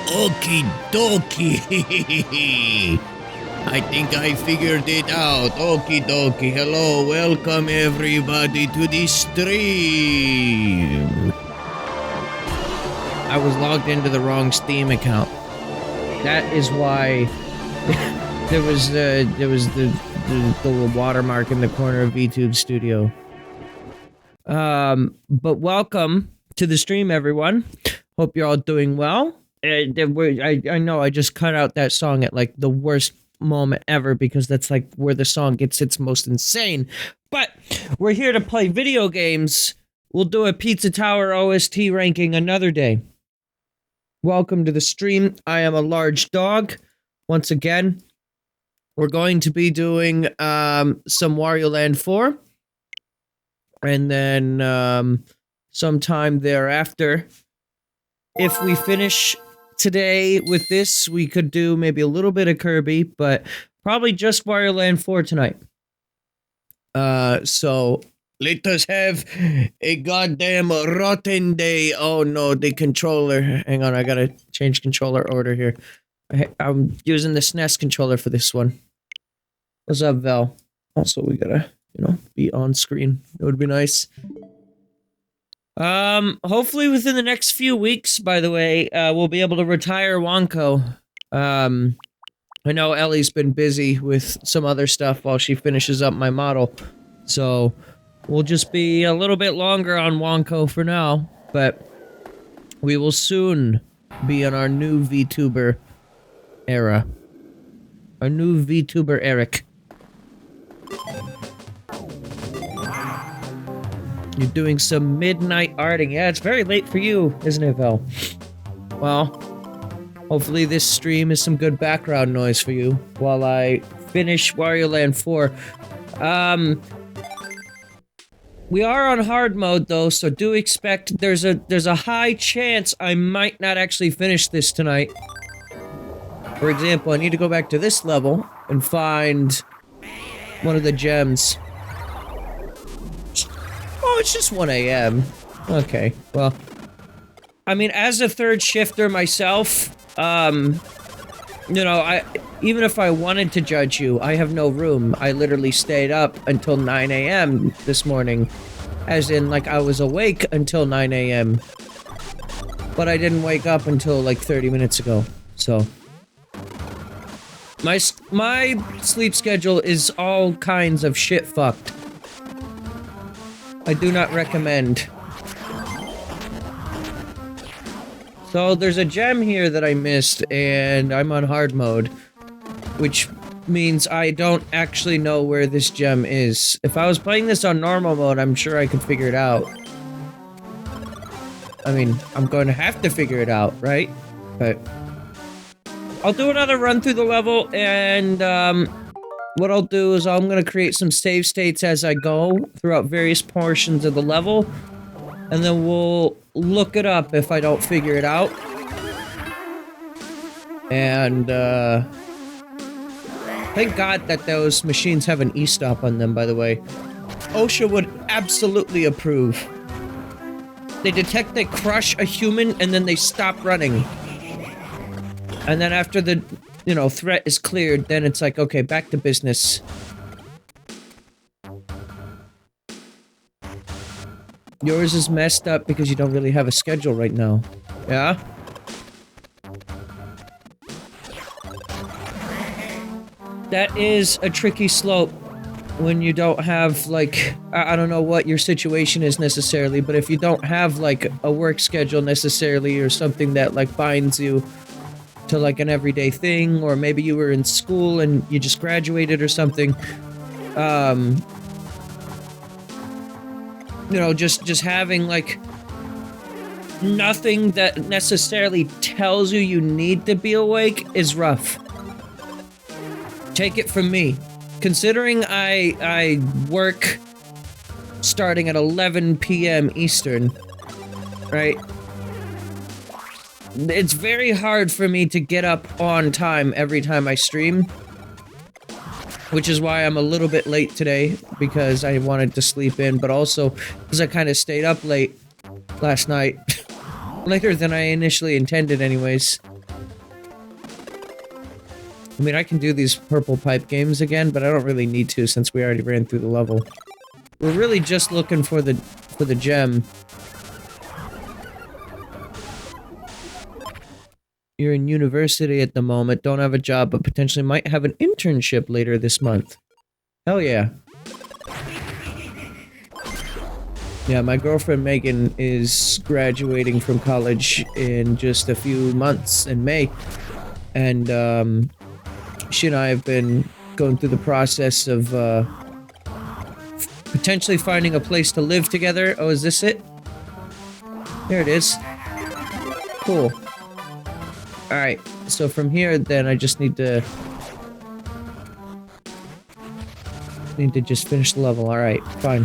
Okie dokie. I think I figured it out. Okie dokie. Hello, welcome everybody to the stream. I was logged into the wrong Steam account. That is why there was the little watermark in the corner of VTube Studio. But welcome to the stream, everyone. Hope you're all doing well. I know I just cut out that song at like the worst moment ever because that's like where the song gets its most insane. But we're here to play video games. We'll do a Pizza Tower OST ranking another day. Welcome to the stream. I am a large dog. Once again, we're going to be doing some Wario Land 4. And then sometime thereafter, if we finish today with this, we could do maybe a little bit of Kirby, but probably just Wario Land 4 tonight. So let us have a goddamn rotten day. Oh no, the controller. Hang on, I gotta change controller order here. I'm using the SNES controller for this one. What's up, Val? Also, we gotta, be on screen. It would be nice. Hopefully within the next few weeks, by the way, we'll be able to retire Wonko. I know Ellie's been busy with some other stuff while she finishes up my model. So, we'll just be a little bit longer on Wonko for now, but we will soon be in our new VTuber era. Our new VTuber Eric. You're doing some midnight arting. Yeah, it's very late for you, isn't it, Val? Well, hopefully this stream is some good background noise for you while I finish Wario Land 4. We are on hard mode, though, so do expect there's a high chance I might not actually finish this tonight. For example, I need to go back to this level and find one of the gems. Oh, it's just 1 a.m. Okay, well. I mean, as a third shifter myself, even if I wanted to judge you, I have no room. I literally stayed up until 9 a.m. this morning. As in, like, I was awake until 9 a.m. But I didn't wake up until, like, 30 minutes ago. So. My sleep schedule is all kinds of shit-fucked. I do not recommend. So there's a gem here that I missed, and I'm on hard mode, which means I don't actually know where this gem is. If I was playing this on normal mode, I'm sure I could figure it out. I mean, I'm going to have to figure it out, right? But I'll do another run through the level, and what I'll do is I'm going to create some save states as I go throughout various portions of the level, and then we'll look it up if I don't figure it out. And, thank God that those machines have an e-stop on them, by the way. OSHA would absolutely approve. They detect they crush a human, and then they stop running. And then after the threat is cleared, then it's like, okay, back to business. Yours is messed up because you don't really have a schedule right now. Yeah? That is a tricky slope when you don't have, like, I don't know what your situation is necessarily, but if you don't have, like, a work schedule necessarily or something that, like, binds you to like an everyday thing, or maybe you were in school and you just graduated or something, just having like nothing that necessarily tells you need to be awake is rough. Take it from me. Considering I work starting at 11 p.m. Eastern, right? It's very hard for me to get up on time every time I stream. Which is why I'm a little bit late today, because I wanted to sleep in, but also because I kind of stayed up late last night. Later than I initially intended anyways. I mean, I can do these purple pipe games again, but I don't really need to since we already ran through the level. We're really just looking for the gem. You're in university at the moment, don't have a job, but potentially might have an internship later this month. Hell yeah. Yeah, my girlfriend Megan is graduating from college in just a few months in May. And, she and I have been going through the process of, potentially finding a place to live together. Oh, is this it? There it is. Cool. Alright, so from here, then, I just need to just finish the level. Alright, fine.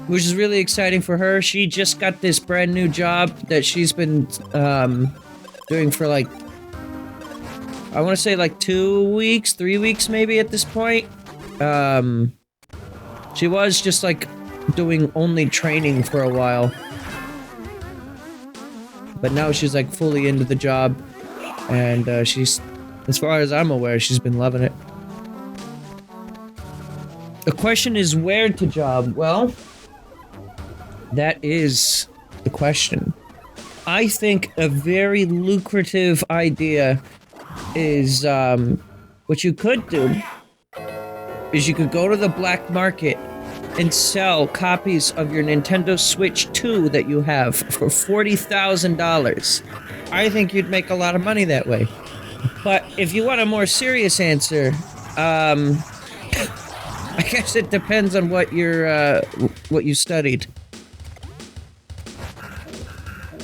Which is really exciting for her. She just got this brand new job that she's been, doing for, like, I want to say, like, 2 weeks, 3 weeks, maybe, at this point. She was just, like, doing only training for a while. But now she's, like, fully into the job. And, she's, as far as I'm aware, she's been loving it. The question is where to job? Well, that is the question. I think a very lucrative idea is, what you could do is you could go to the black market and sell copies of your Nintendo Switch 2 that you have for $40,000. I think you'd make a lot of money that way. But if you want a more serious answer, I guess it depends on what you studied.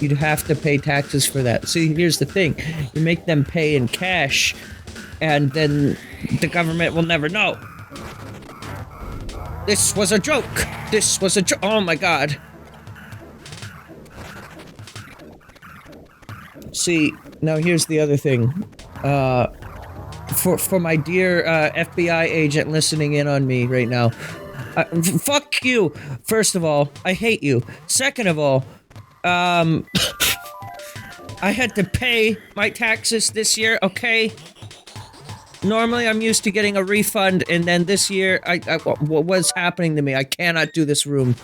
You'd have to pay taxes for that. See, here's the thing. You make them pay in cash, and then the government will never know. This was a joke! This was a joke! Oh my god. See, now here's the other thing. For my dear, FBI agent listening in on me right now. Fuck you! First of all, I hate you. Second of all, I had to pay my taxes this year, okay? Normally, I'm used to getting a refund, and then this year, what's happening to me? I cannot do this room.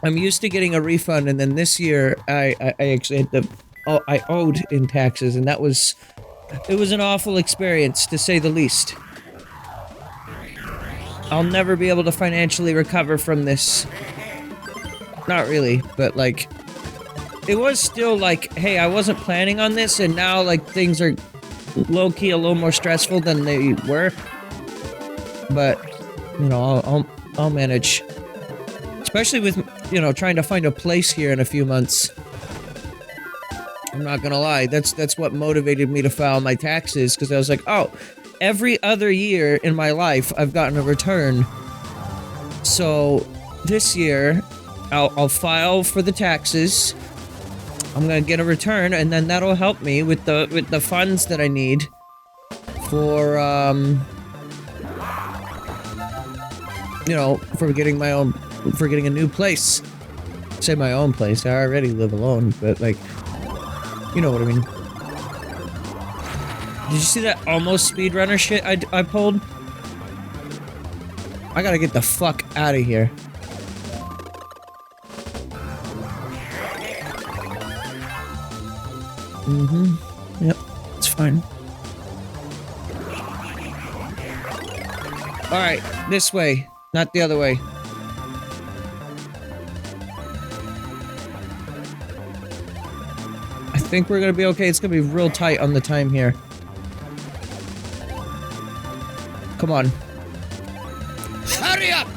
I'm used to getting a refund, and then this year, I actually had to... Oh, I owed in taxes, and that was... It was an awful experience, to say the least. I'll never be able to financially recover from this. Not really, but, like... It was still like, hey, I wasn't planning on this, and now, like, things are low-key a little more stressful than they were. But, you know, I'll manage. Especially with, you know, trying to find a place here in a few months. I'm not gonna lie, that's what motivated me to file my taxes, because I was like, oh, every other year in my life, I've gotten a return. So, this year, I'll file for the taxes. I'm gonna get a return, and then that'll help me with the funds that I need for, you know, for getting a new place. Say my own place, I already live alone, but, like, you know what I mean. Did you see that almost speedrunner shit I pulled? I gotta get the fuck out of here. Mm-hmm. Yep, it's fine. Alright, this way, not the other way. I think we're gonna be okay. It's gonna be real tight on the time here. Come on. Hurry up!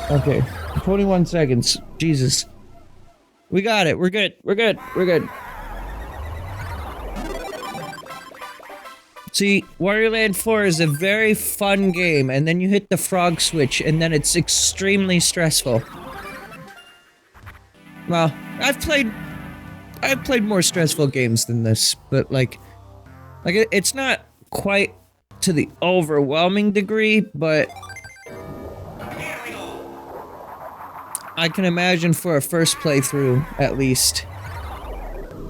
Okay. 21 seconds. Jesus. We got it. We're good. We're good. We're good. See, Wario Land 4 is a very fun game, and then you hit the frog switch, and then it's extremely stressful. Well, I've played more stressful games than this, but like it's not quite to the overwhelming degree, but I can imagine for a first playthrough, at least.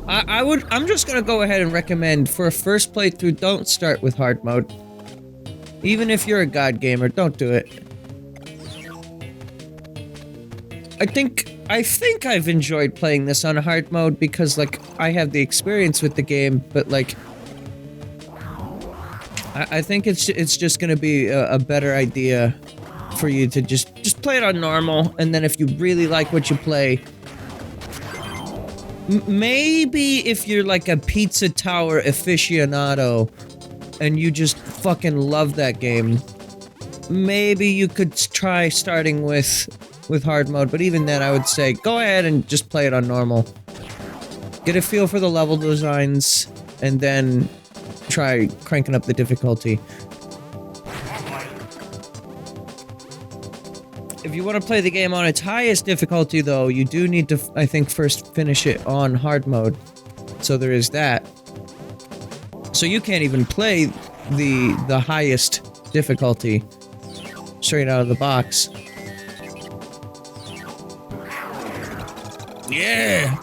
I'm just gonna go ahead and recommend for a first playthrough, don't start with hard mode. Even if you're a god gamer, don't do it. I think I've enjoyed playing this on hard mode because, like, I have the experience with the game, but, like, I think it's just gonna be a better idea for you to just play it on normal, and then if you really like what you play, maybe if you're like a Pizza Tower aficionado and you just fucking love that game, maybe you could try starting with hard mode, but even then I would say go ahead and just play it on normal. Get a feel for the level designs, and then try cranking up the difficulty. If you want to play the game on its highest difficulty, though, you do need to, I think, first finish it on hard mode. So there is that. So you can't even play the highest difficulty straight out of the box. Yeah!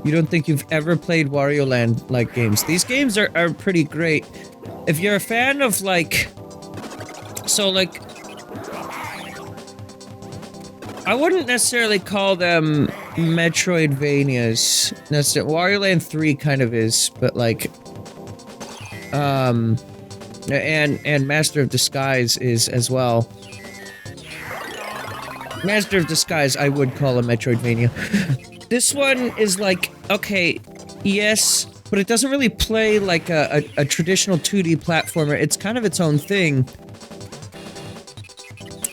You don't think you've ever played Wario Land-like games. These games are pretty great. If you're a fan of, like... So, like... I wouldn't necessarily call them Metroidvanias. Wario Land 3 kind of is, but, like... And Master of Disguise is as well. Master of Disguise I would call a Metroidvania. This one is like, okay, yes, but it doesn't really play like a traditional 2D platformer. It's kind of its own thing.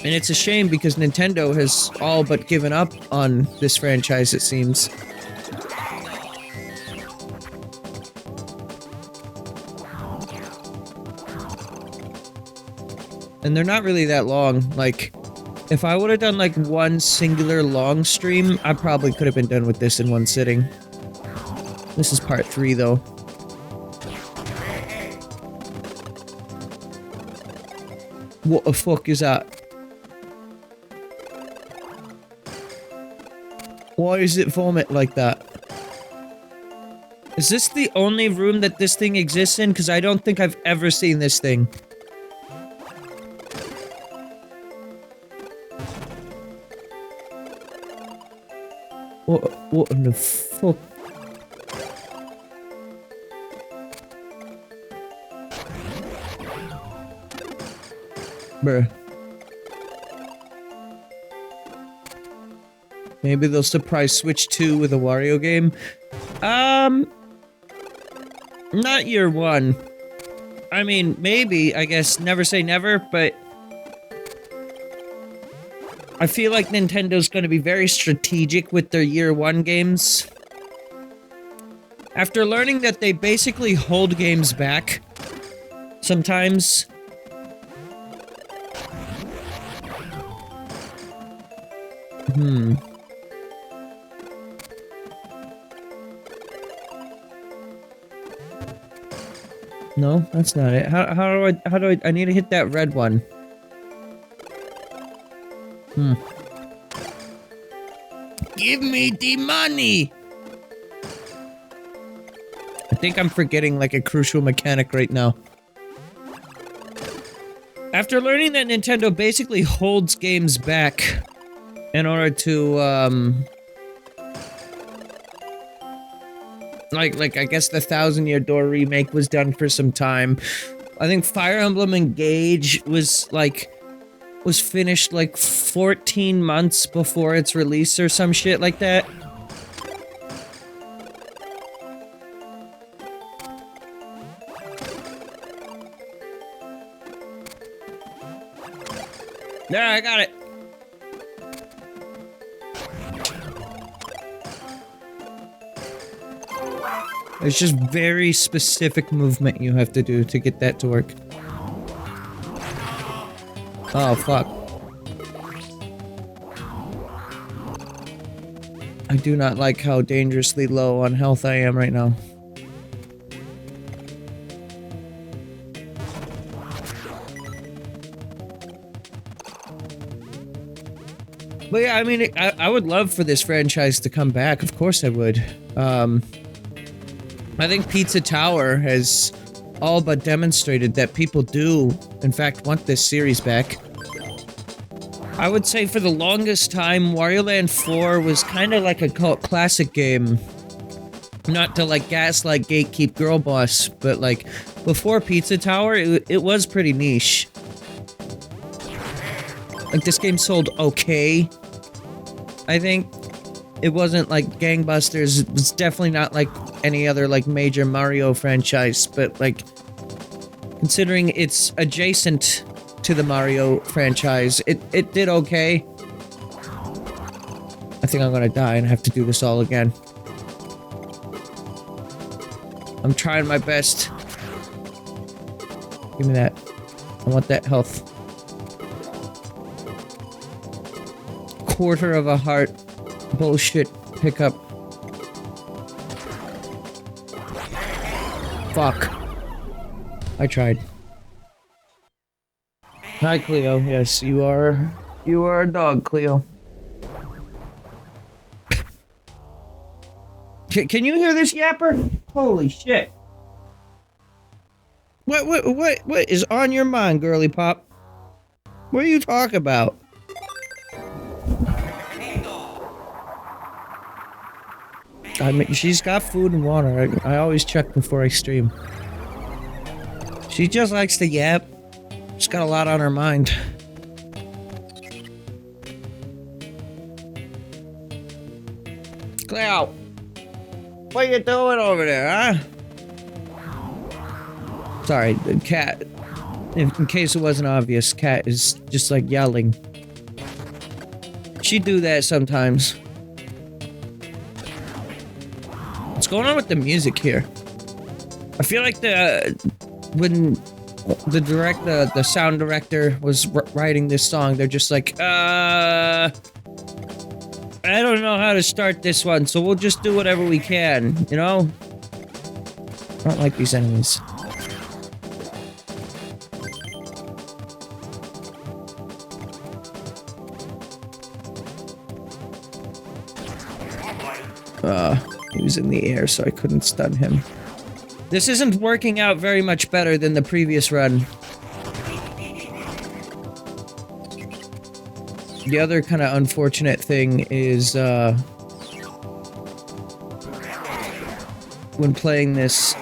And it's a shame because Nintendo has all but given up on this franchise, it seems. And they're not really that long. Like, if I would have done like one singular long stream, I probably could have been done with this in one sitting. This is part 3 though. What the fuck is that? Why is it vomit like that? Is this the only room that this thing exists in? Because I don't think I've ever seen this thing. What in the fuck? Bruh. Maybe they'll surprise Switch 2 with a Wario game. Not year 1. I mean, maybe, I guess, never say never, but... I feel like Nintendo's gonna be very strategic with their year 1 games. After learning that they basically hold games back, sometimes... No, that's not it. How do I need to hit that red one. Give me the money! I think I'm forgetting like a crucial mechanic right now. After learning that Nintendo basically holds games back in order to, like I guess the Thousand Year Door remake was done for some time. I think Fire Emblem Engage was finished like 14 months before its release or some shit like that. There, I got it. There's just very specific movement you have to do to get that to work. Oh, fuck. I do not like how dangerously low on health I am right now. But yeah, I mean, I would love for this franchise to come back. Of course I would. I think Pizza Tower has all but demonstrated that people do, in fact, want this series back. I would say for the longest time, Wario Land 4 was kind of like a cult classic game. Not to, like, gaslight gatekeep girl boss, but, like, before Pizza Tower, it was pretty niche. Like, this game sold okay, I think. It wasn't, like, gangbusters. It was definitely not, like, any other, like, major Mario franchise, but, like, considering it's adjacent to the Mario franchise, it did okay. I think I'm gonna die and have to do this all again. I'm trying my best. Give me that. I want that health. Quarter of a heart. Bullshit pickup. Fuck. I tried. Hi, Cleo. Yes, you are a dog, Cleo. Can you hear this yapper? Holy shit. What is on your mind, girly pop? What are you talking about? I mean, she's got food and water. I always check before I stream. She just likes to yap. She's got a lot on her mind. Cleo, what are you doing over there, huh? Sorry, the cat. In case it wasn't obvious, cat is just like yelling. She do that sometimes. What's going on with the music here? I feel like when the sound director was writing this song, they're just like, I don't know how to start this one, so we'll just do whatever we can, you know? I don't like these enemies. He was in the air, so I couldn't stun him. This isn't working out very much better than the previous run. The other kind of unfortunate thing is, when playing this,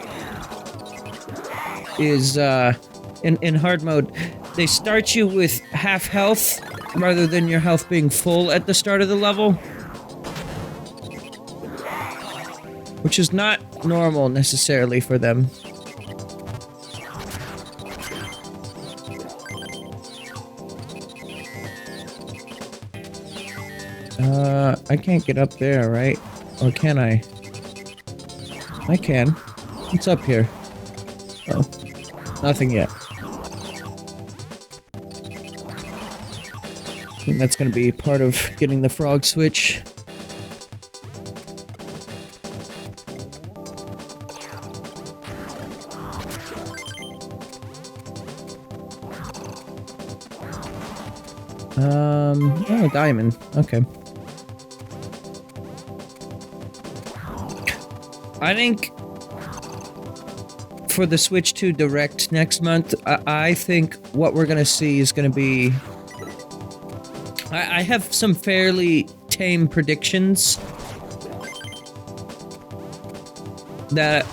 is, in hard mode, they start you with half health, rather than your health being full at the start of the level. Which is not normal, necessarily, for them. I can't get up there, right? Or can I? I can. What's up here? Oh. Nothing yet. I think that's gonna be part of getting the frog switch. Oh, diamond. Okay. I think for the Switch 2 Direct next month, I think what we're gonna see is gonna be... I have some fairly tame predictions that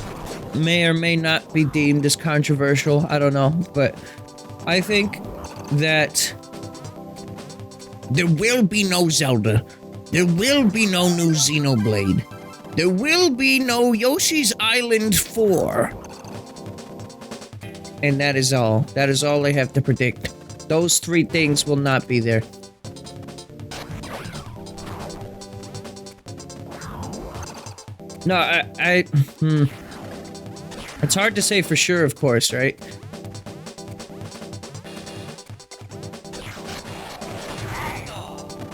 may or may not be deemed as controversial. I don't know, but I think that there will be no Zelda. There will be no new Xenoblade. There will be no Yoshi's Island 4. And that is all. That is all I have to predict. Those three things will not be there. No, It's hard to say for sure, of course, right?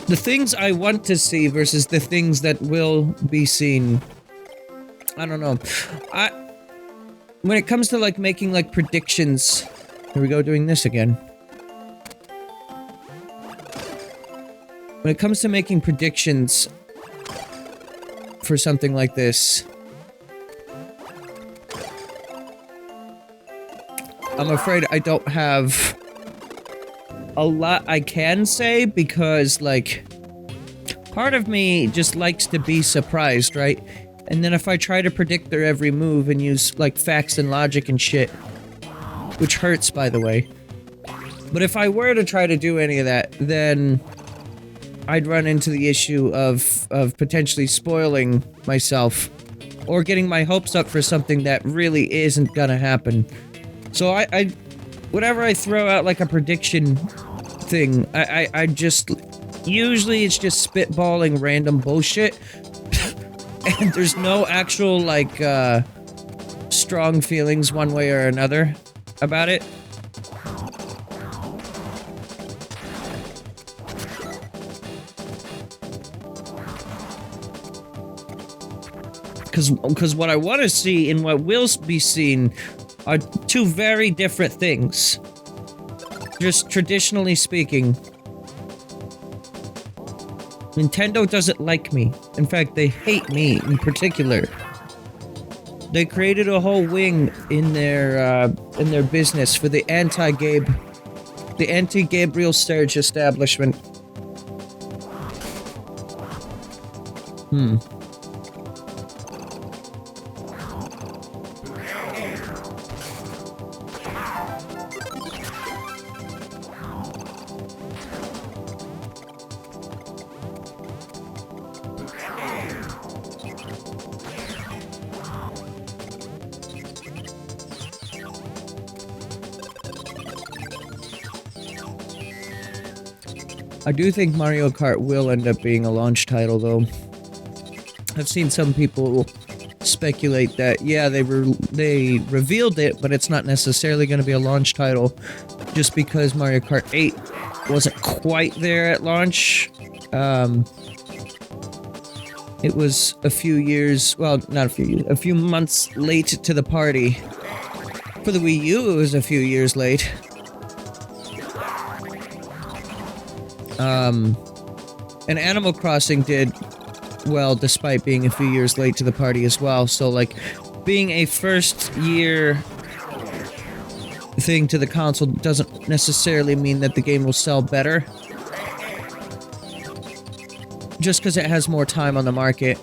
The things I want to see versus the things that will be seen. I don't know. When it comes to, like, making, like, predictions... Here we go, doing this again. when it comes to making predictions for something like this, I'm afraid I don't have a lot I can say because, like, part of me just likes to be surprised, right? And then if I try to predict their every move and use, like, facts and logic and shit, which hurts, by the way. But if I were to try to do any of that, then I'd run into the issue of potentially spoiling myself or getting my hopes up for something that really isn't gonna happen. So I whenever I throw out like a prediction thing, I just, usually it's just spitballing random bullshit and there's no actual like strong feelings one way or another about it. Because what I want to see and what will be seen are two very different things. Just traditionally speaking. Nintendo doesn't like me. In fact, they hate me in particular. They created a whole wing in their business for the anti-Gabriel Sturge establishment. I do think Mario Kart will end up being a launch title, though. I've seen some people speculate that, yeah, they revealed it, but it's not necessarily going to be a launch title, just because Mario Kart 8 wasn't quite there at launch. It was a few years, well, not a few years, a few months late to the party. For the Wii U, it was a few years late. And Animal Crossing did well despite being a few years late to the party as well, so like, being a first year thing to the console doesn't necessarily mean that the game will sell better. Just because it has more time on the market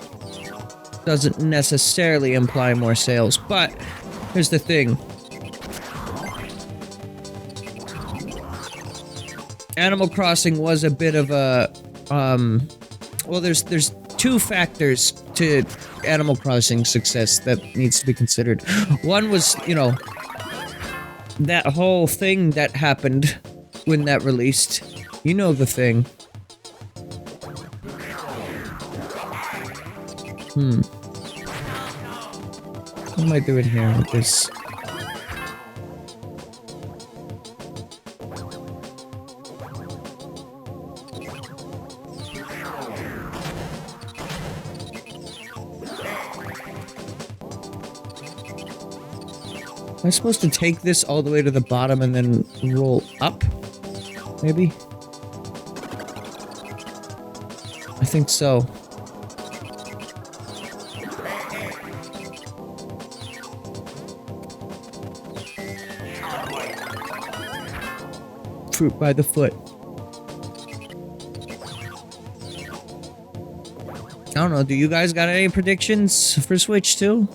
doesn't necessarily imply more sales, but here's the thing. Animal Crossing was a bit of a, well, there's two factors to Animal Crossing success that needs to be considered. One was, you know, that whole thing that happened when that released. You know the thing. What am I doing here with this? Am I supposed to take this all the way to the bottom and then roll up? Maybe? I think so. Fruit by the foot. I don't know, do you guys got any predictions for Switch 2?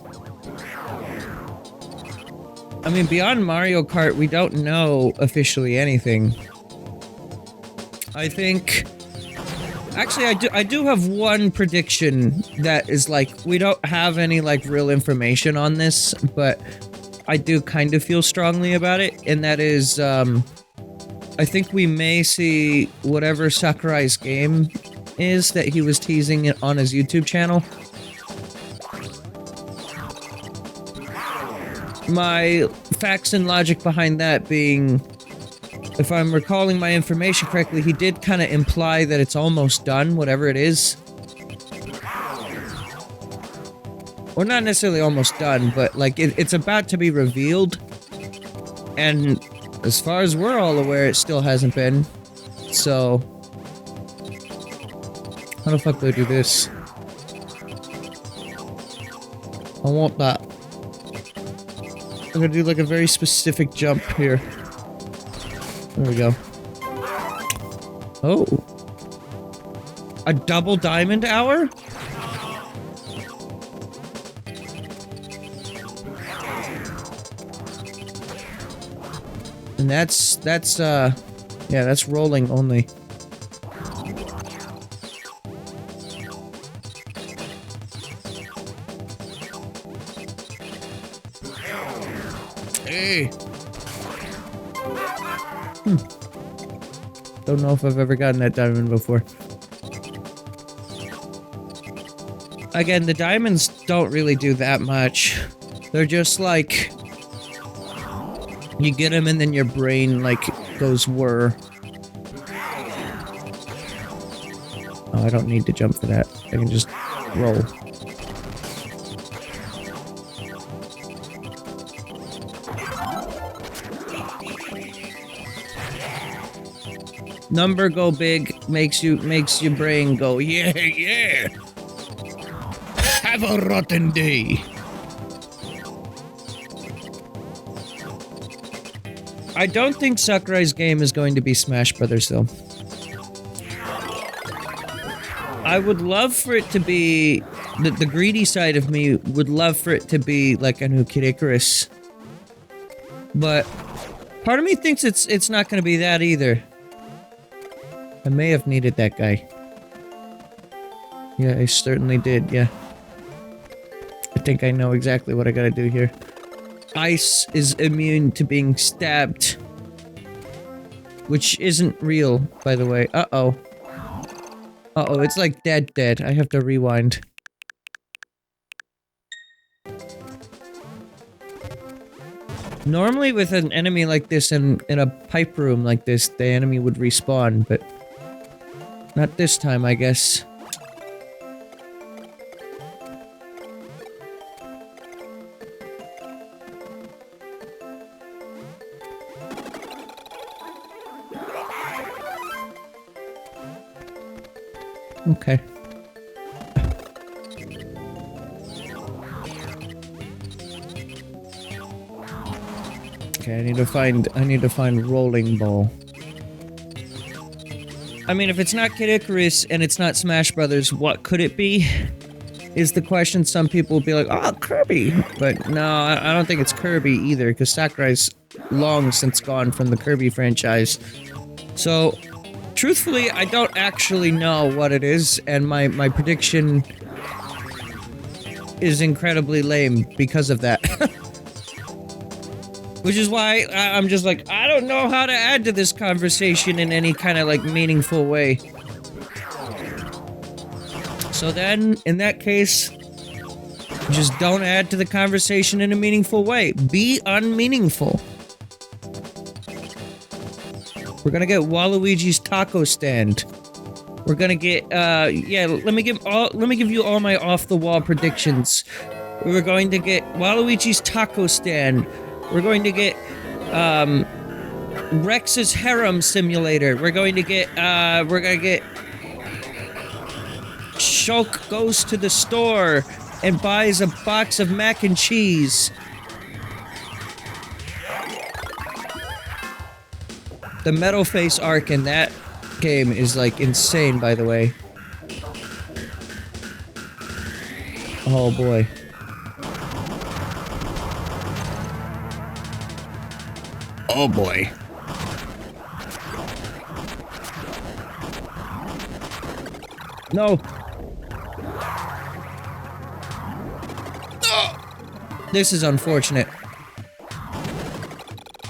I mean, beyond Mario Kart, we don't know officially anything. I think... Actually, I do have one prediction that is like, we don't have any like real information on this, but I do kind of feel strongly about it, and that is, I think we may see whatever Sakurai's game is that he was teasing it on his YouTube channel. My facts and logic behind that being, if I'm recalling my information correctly, he did kind of imply that it's almost done, whatever it is. Or not necessarily almost done, but like it's about to be revealed. And as far as we're all aware, it still hasn't been. So How the fuck do I do this? I want that. I'm gonna do like a very specific jump here. There we go. Oh. A double diamond hour? And yeah, that's rolling only. Hey! Don't know if I've ever gotten that diamond before. Again, the diamonds don't really do that much. They're just like... You get them and then your brain, like, goes whir. Oh, I don't need to jump for that. I can just roll. Number go big makes your brain go, yeah, yeah! Have a rotten day! I don't think Sakurai's game is going to be Smash Brothers, though. I would love for it to be... The greedy side of me would love for it to be like a new Kid Icarus. But... part of me thinks it's not going to be that either. I may have needed that guy. Yeah, I certainly did, yeah. I think I know exactly what I gotta do here. Ice is immune to being stabbed. Which isn't real, by the way. Uh-oh. Uh-oh, it's like dead. I have to rewind. Normally with an enemy like this in a pipe room like this, the enemy would respawn, but... not this time, I guess. Okay. Okay, I need to find rolling ball. I mean, if it's not Kid Icarus and it's not Smash Brothers, what could it be? Is the question. Some people will be like, oh, Kirby! But no, I don't think it's Kirby either, because Sakurai's long since gone from the Kirby franchise. So, truthfully, I don't actually know what it is, and my prediction is incredibly lame because of that. Which is why I'm just like, I don't know how to add to this conversation in any kind of, like, meaningful way. So then, in that case, just don't add to the conversation in a meaningful way. Be unmeaningful. We're gonna get Waluigi's taco stand. We're gonna get, yeah, let me give you all my off-the-wall predictions. We're going to get Waluigi's taco stand. We're going to get, Rex's harem simulator. We're gonna get Shulk goes to the store and buys a box of mac and cheese. The Metal Face arc in that game is, like, insane, by the way. Oh, boy. Oh, boy. No. Oh! This is unfortunate.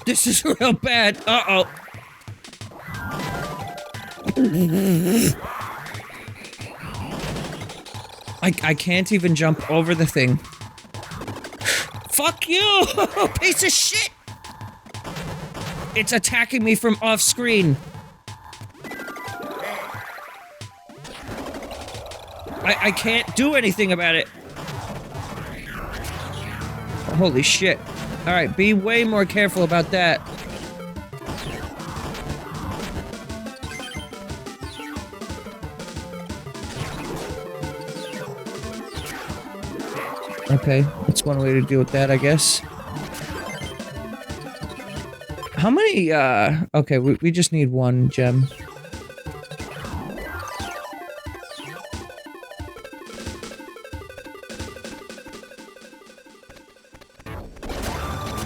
This is real bad. Uh-oh. I can't even jump over the thing. Fuck you! Piece of shit! It's attacking me from off screen. I can't do anything about it. Holy shit. Alright, be way more careful about that. Okay, that's one way to deal with that, I guess. How many, okay, we just need one gem.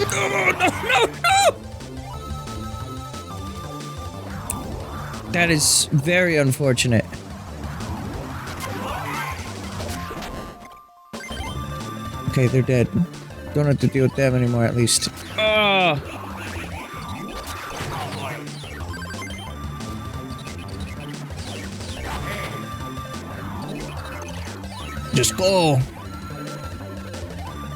No! That is very unfortunate. Okay, they're dead. Don't have to deal with them anymore, at least. Oh! Just go!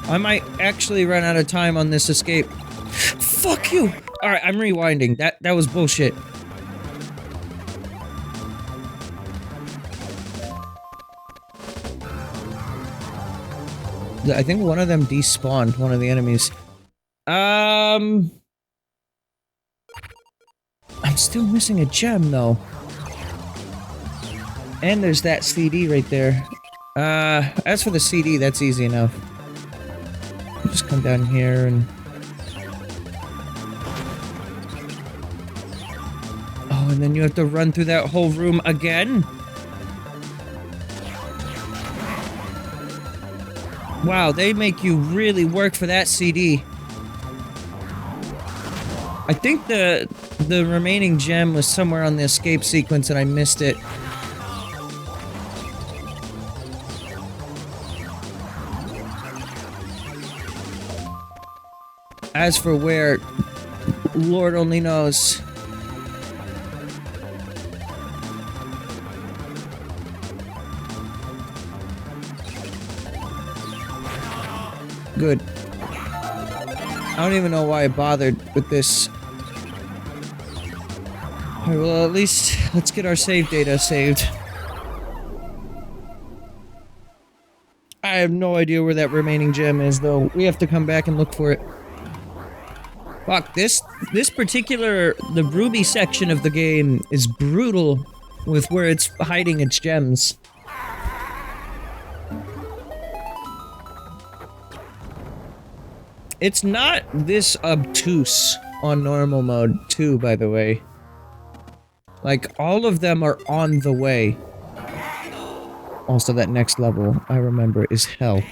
I might actually run out of time on this escape. Fuck you! Alright, I'm rewinding. That was bullshit. I think one of them despawned, one of the enemies. I'm still missing a gem, though. And there's that CD right there. As for the CD, that's easy enough. Just come down here and... Oh, and then you have to run through that whole room again? Wow, they make you really work for that CD. I think the remaining gem was somewhere on the escape sequence and I missed it. As for where, Lord only knows. Good. I don't even know why I bothered with this. Alright, well, at least let's get our save data saved. I have no idea where that remaining gem is, though. We have to come back and look for it. Fuck, this particular, the ruby section of the game is brutal with where it's hiding its gems. It's not this obtuse on normal mode, too, by the way. Like, all of them are on the way. Also, that next level, I remember, is hell.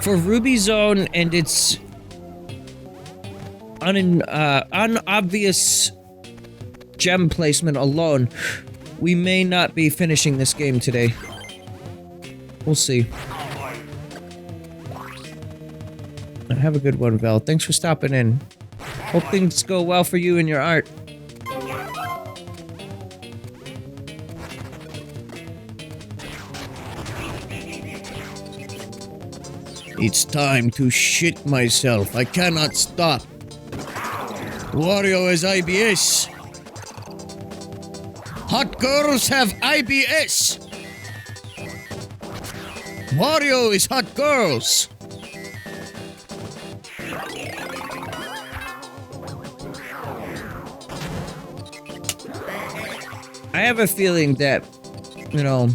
For Ruby Zone and its unobvious gem placement alone, we may not be finishing this game today. We'll see. Have a good one, Val. Thanks for stopping in. Hope things go well for you and your art. It's time to shit myself. I cannot stop. Wario has IBS. Hot girls have IBS. Wario is hot girls. I have a feeling that, you know,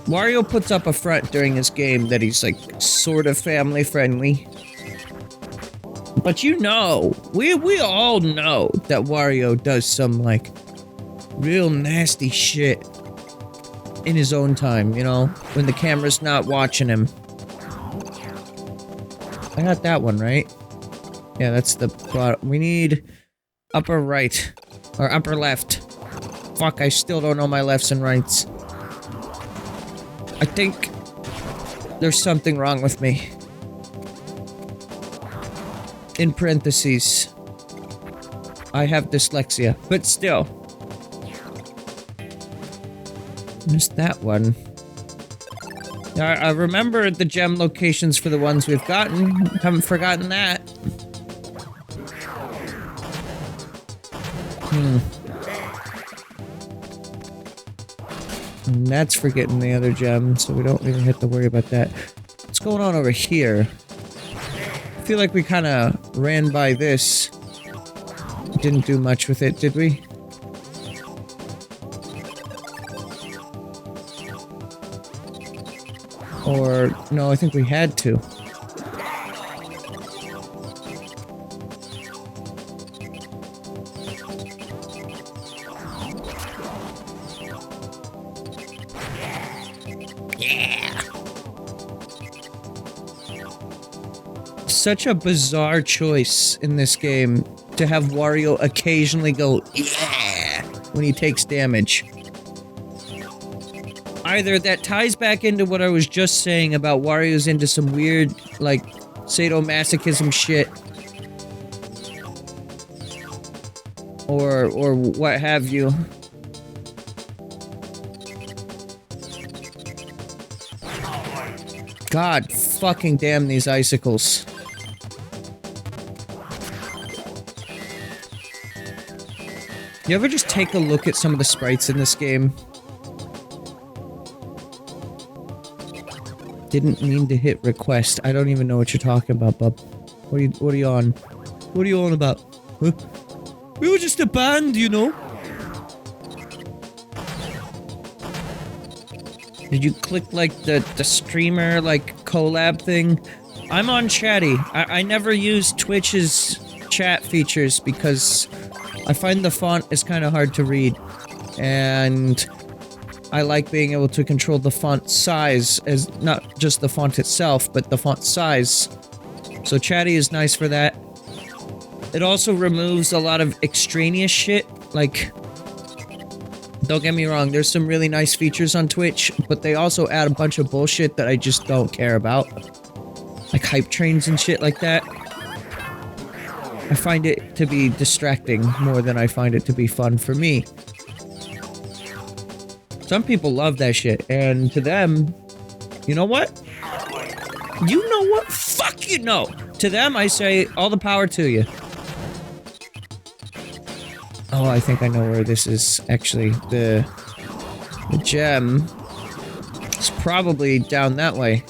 Wario puts up a front during his game that he's, like, sort of family-friendly. But you know, we all know that Wario does some, like, real nasty shit in his own time, you know, when the camera's not watching him. I got that one, right? Yeah, that's the bottom. We need upper right, or upper left. Fuck, I still don't know my lefts and rights. I think there's something wrong with me. In parentheses, I have dyslexia, but still. There's that one. I remember the gem locations for the ones we've gotten. Haven't forgotten that. And that's for getting the other gem, so we don't really have to worry about that. What's going on over here? I feel like we kind of ran by this. Didn't do much with it, did we? Or, no, I think we had to. Yeah! Such a bizarre choice in this game to have Wario occasionally go, yeah, when he takes damage. Either that ties back into what I was just saying about Wario's into some weird, like, sadomasochism shit. Or what have you. God fucking damn these icicles. You ever just take a look at some of the sprites in this game? Didn't mean to hit request. I don't even know what you're talking about, bub. What are you on? What are you on about? Huh? We were just a band, you know? Did you click, like, the streamer, like, collab thing? I'm on Chatty. I never use Twitch's chat features because I find the font is kind of hard to read. And I like being able to control the font size, as not just the font itself, but the font size. So Chatty is nice for that. It also removes a lot of extraneous shit, like... Don't get me wrong, there's some really nice features on Twitch, but they also add a bunch of bullshit that I just don't care about. Like hype trains and shit like that. I find it to be distracting more than I find it to be fun for me. Some people love that shit, and to them, you know what? You know what? Fuck you know! To them, I say, all the power to you. Oh, I think I know where this is, actually. The gem is probably down that way.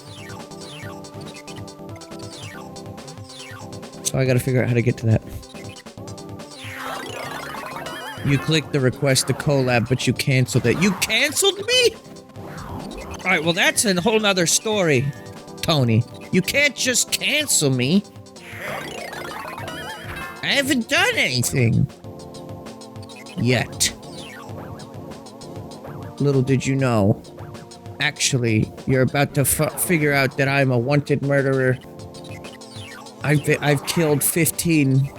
So I gotta figure out how to get to that. You clicked the request to collab, but you canceled it. You canceled me?! Alright, well that's a whole nother story, Tony. You can't just cancel me. I haven't done anything. Yet. Little did you know. Actually, you're about to figure out that I'm a wanted murderer. I've killed 15.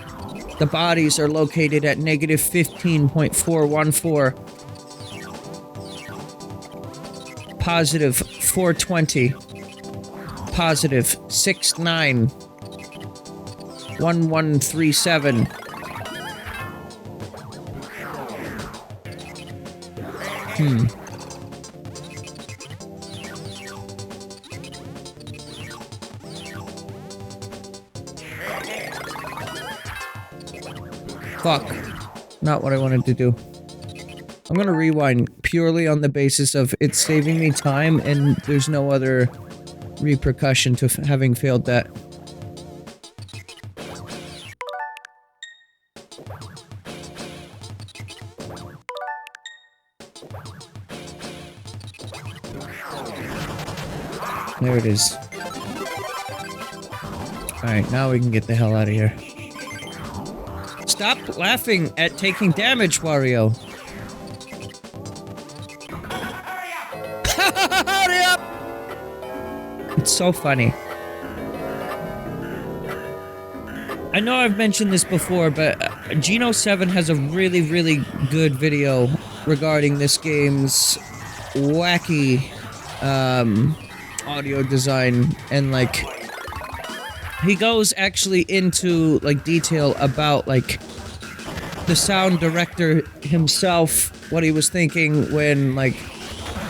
The bodies are located at negative 15.414. Positive 420. Positive 691137. Fuck. Not what I wanted to do. I'm gonna rewind purely on the basis of it's saving me time and there's no other repercussion to having failed that. There it is. Alright, now we can get the hell out of here. Stop laughing at taking damage, Wario. Hurry up! It's so funny. I know I've mentioned this before, but Geno7 has a really, really good video regarding this game's wacky, audio design, and like he goes actually into like detail about like the sound director himself, what he was thinking when like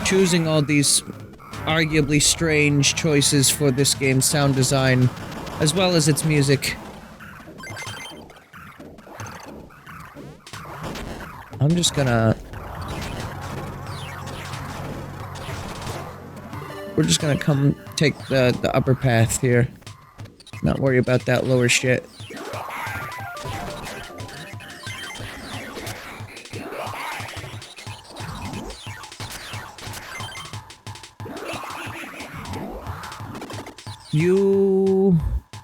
choosing all these arguably strange choices for this game's sound design as well as its music. I'm just gonna... We're just gonna come take the upper path here. Not worry about that lower shit.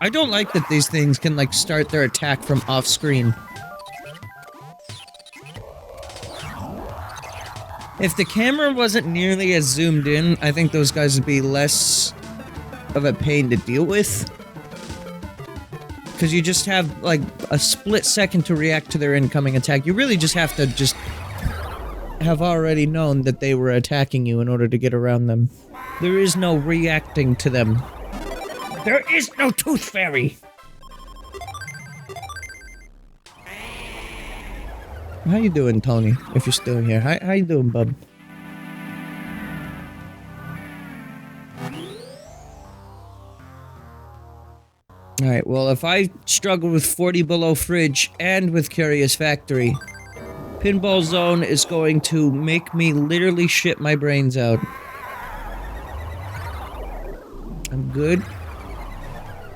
I don't like that these things can, like, start their attack from off-screen. If the camera wasn't nearly as zoomed in, I think those guys would be less of a pain to deal with. Because you just have, like, a split second to react to their incoming attack. You really just have to just have already known that they were attacking you in order to get around them. There is no reacting to them. There is no Tooth Fairy! How you doing, Tony? If you're still here. How you doing, bub? Alright, well, if I struggle with 40 Below Fridge and with Curious Factory, Pinball Zone is going to make me literally shit my brains out. I'm good.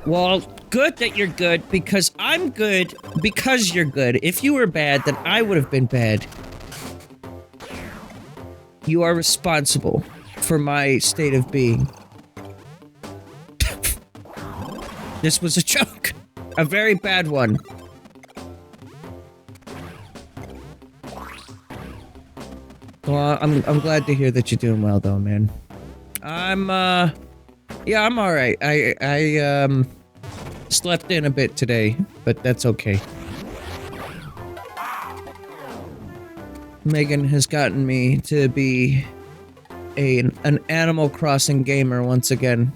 Well, good that you're good, because I'm good because you're good. If you were bad, then I would have been bad. You are responsible for my state of being. This was a joke. A very bad one. Well, I'm glad to hear that you're doing well, though, man. Yeah, I'm alright. I slept in a bit today, but that's okay. Megan has gotten me to be an Animal Crossing gamer once again.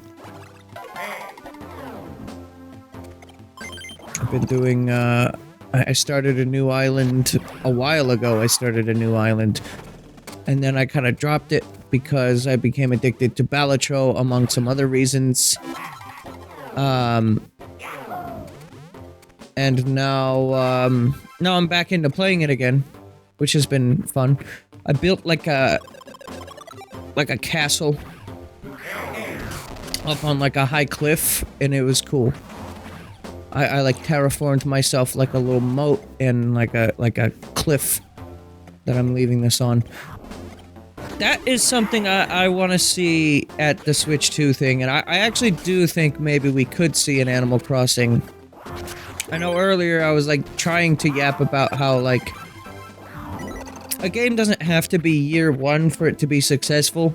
I've been doing, I started a new island a while ago. I started a new island. And then I kind of dropped it because I became addicted to Balatro, among some other reasons. And now, now I'm back into playing it again, which has been fun. I built like a castle up on like a high cliff, and it was cool. I like terraformed myself like a little moat and like a cliff that I'm leaving this on. That is something I want to see at the Switch 2 thing, and I actually do think maybe we could see an Animal Crossing. I know earlier I was like trying to yap about how like a game doesn't have to be year one for it to be successful.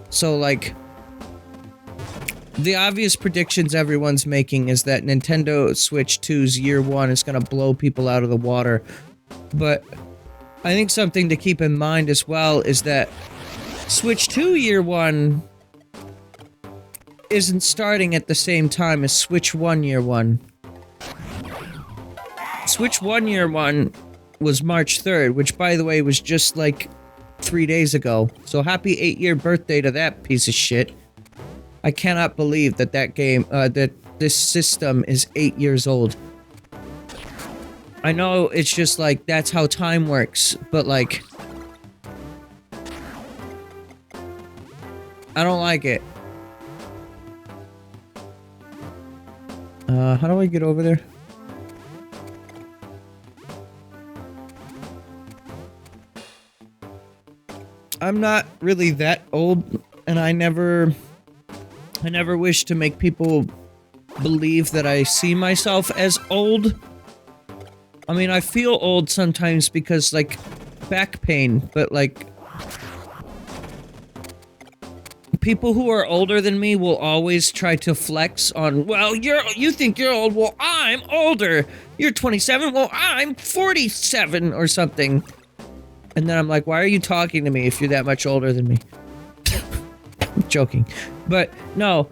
So like the obvious predictions everyone's making is that Nintendo Switch 2's year one is gonna blow people out of the water. But I think something to keep in mind as well is that Switch 2 year one isn't starting at the same time as Switch 1 year one. Switch 1 year one was March 3rd, which by the way was just like 3 days ago. So happy 8-year birthday to that piece of shit. I cannot believe that that game, that this system is 8 years old. I know it's just like, that's how time works, but like, I don't like it. How do I get over there? I'm not really that old, and I never wish to make people believe that I see myself as old. I mean, I feel old sometimes because, like, back pain, but, like, people who are older than me will always try to flex on, well, you think you're old, well, I'm older. You're 27, well, I'm 47 or something. And then I'm like, why are you talking to me if you're that much older than me? I'm joking. But, no,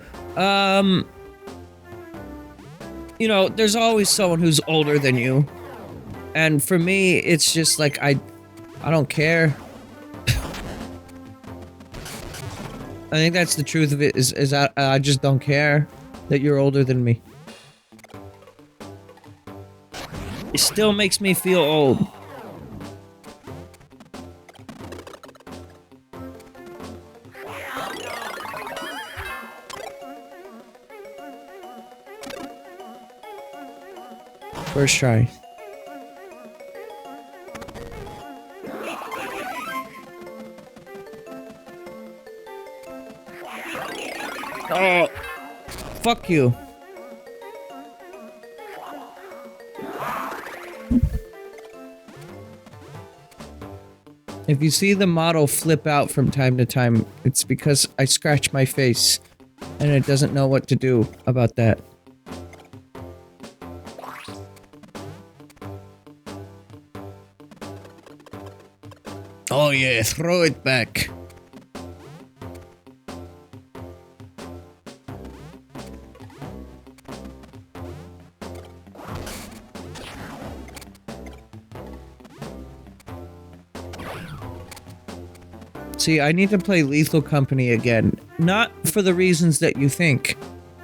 you know, there's always someone who's older than you. And for me, it's just like, I don't care. I think that's the truth of it, is that I just don't care that you're older than me. It still makes me feel old. First try. Oh. Fuck you. If you see the model flip out from time to time, it's because I scratch my face and it doesn't know what to do about that. Oh yeah, throw it back. See, I need to play Lethal Company again. Not for the reasons that you think,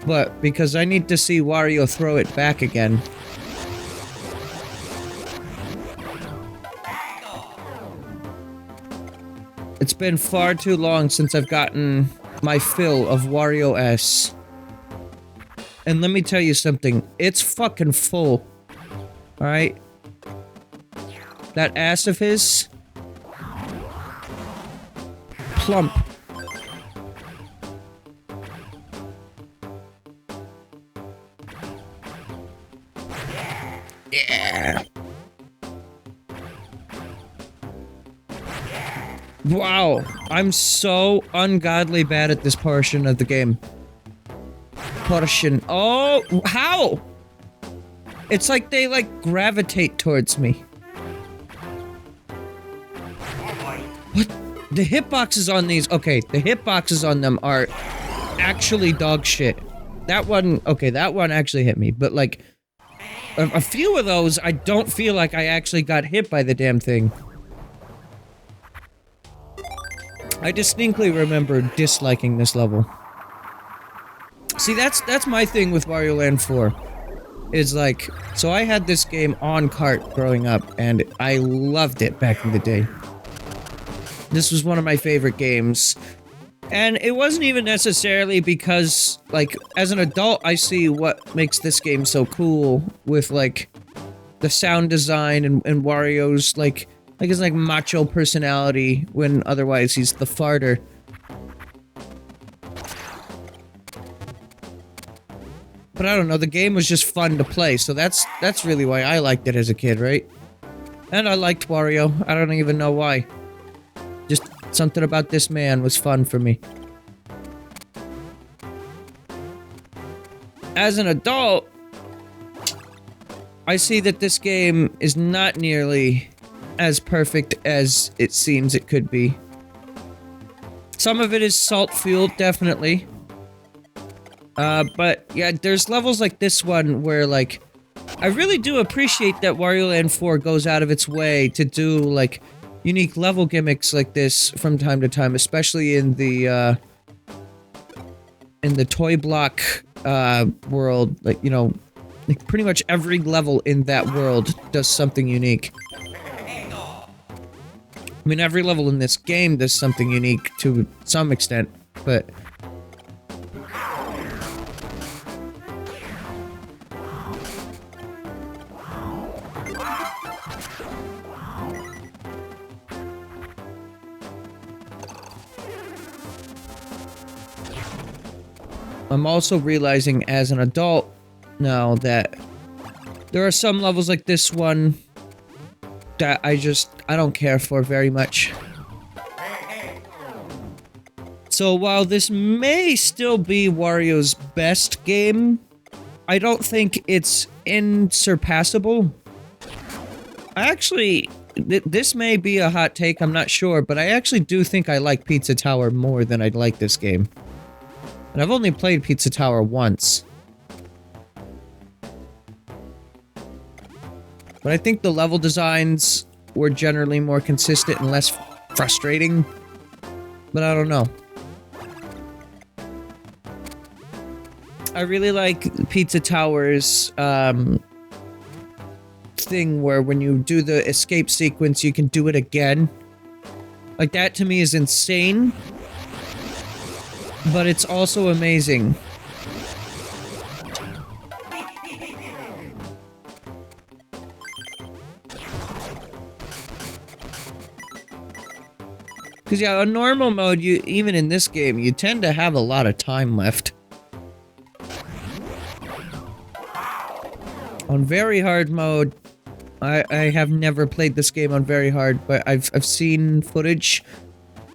but because I need to see Wario throw it back again. It's been far too long since I've gotten my fill of Wario S. And let me tell you something, it's fucking full. Alright? That ass of his... plump. Yeah. Wow, I'm so ungodly bad at this portion of the game. Oh, how? It's like they, like, gravitate towards me. What? The hitboxes on these... Okay, the hitboxes on them are actually dog shit. That one... Okay, that one actually hit me, but, like... A few of those, I don't feel like I actually got hit by the damn thing. I distinctly remember disliking this level. See, that's my thing with Wario Land 4. Is like... So I had this game on cart growing up, and I loved it back in the day. This was one of my favorite games. And it wasn't even necessarily because, like, as an adult, I see what makes this game so cool with, like, the sound design and Wario's, like his, like, macho personality when otherwise he's the farter. But I don't know, the game was just fun to play, so that's really why I liked it as a kid, right? And I liked Wario. I don't even know why. Just something about this man was fun for me. As an adult, I see that this game is not nearly as perfect as it seems it could be. Some of it is salt-fueled, definitely. But yeah, there's levels like this one where, like, I really do appreciate that Wario Land 4 goes out of its way to do, like, unique level gimmicks like this from time to time, especially in the toy block, world. Like, you know, like, pretty much every level in that world does something unique. I mean, every level in this game does something unique to some extent, but... I'm also realizing as an adult now that there are some levels like this one that I don't care for very much. So while this may still be Wario's best game, I don't think it's insurpassable. I actually... this may be a hot take, I'm not sure, but I actually do think I like Pizza Tower more than I'd like this game. And I've only played Pizza Tower once. But I think the level designs were generally more consistent and less frustrating. But I don't know. I really like Pizza Tower's thing where when you do the escape sequence, you can do it again. Like, that to me is insane. But it's also amazing. Because, yeah, on normal mode, even in this game, you tend to have a lot of time left. On very hard mode, I have never played this game on very hard, but I've seen footage,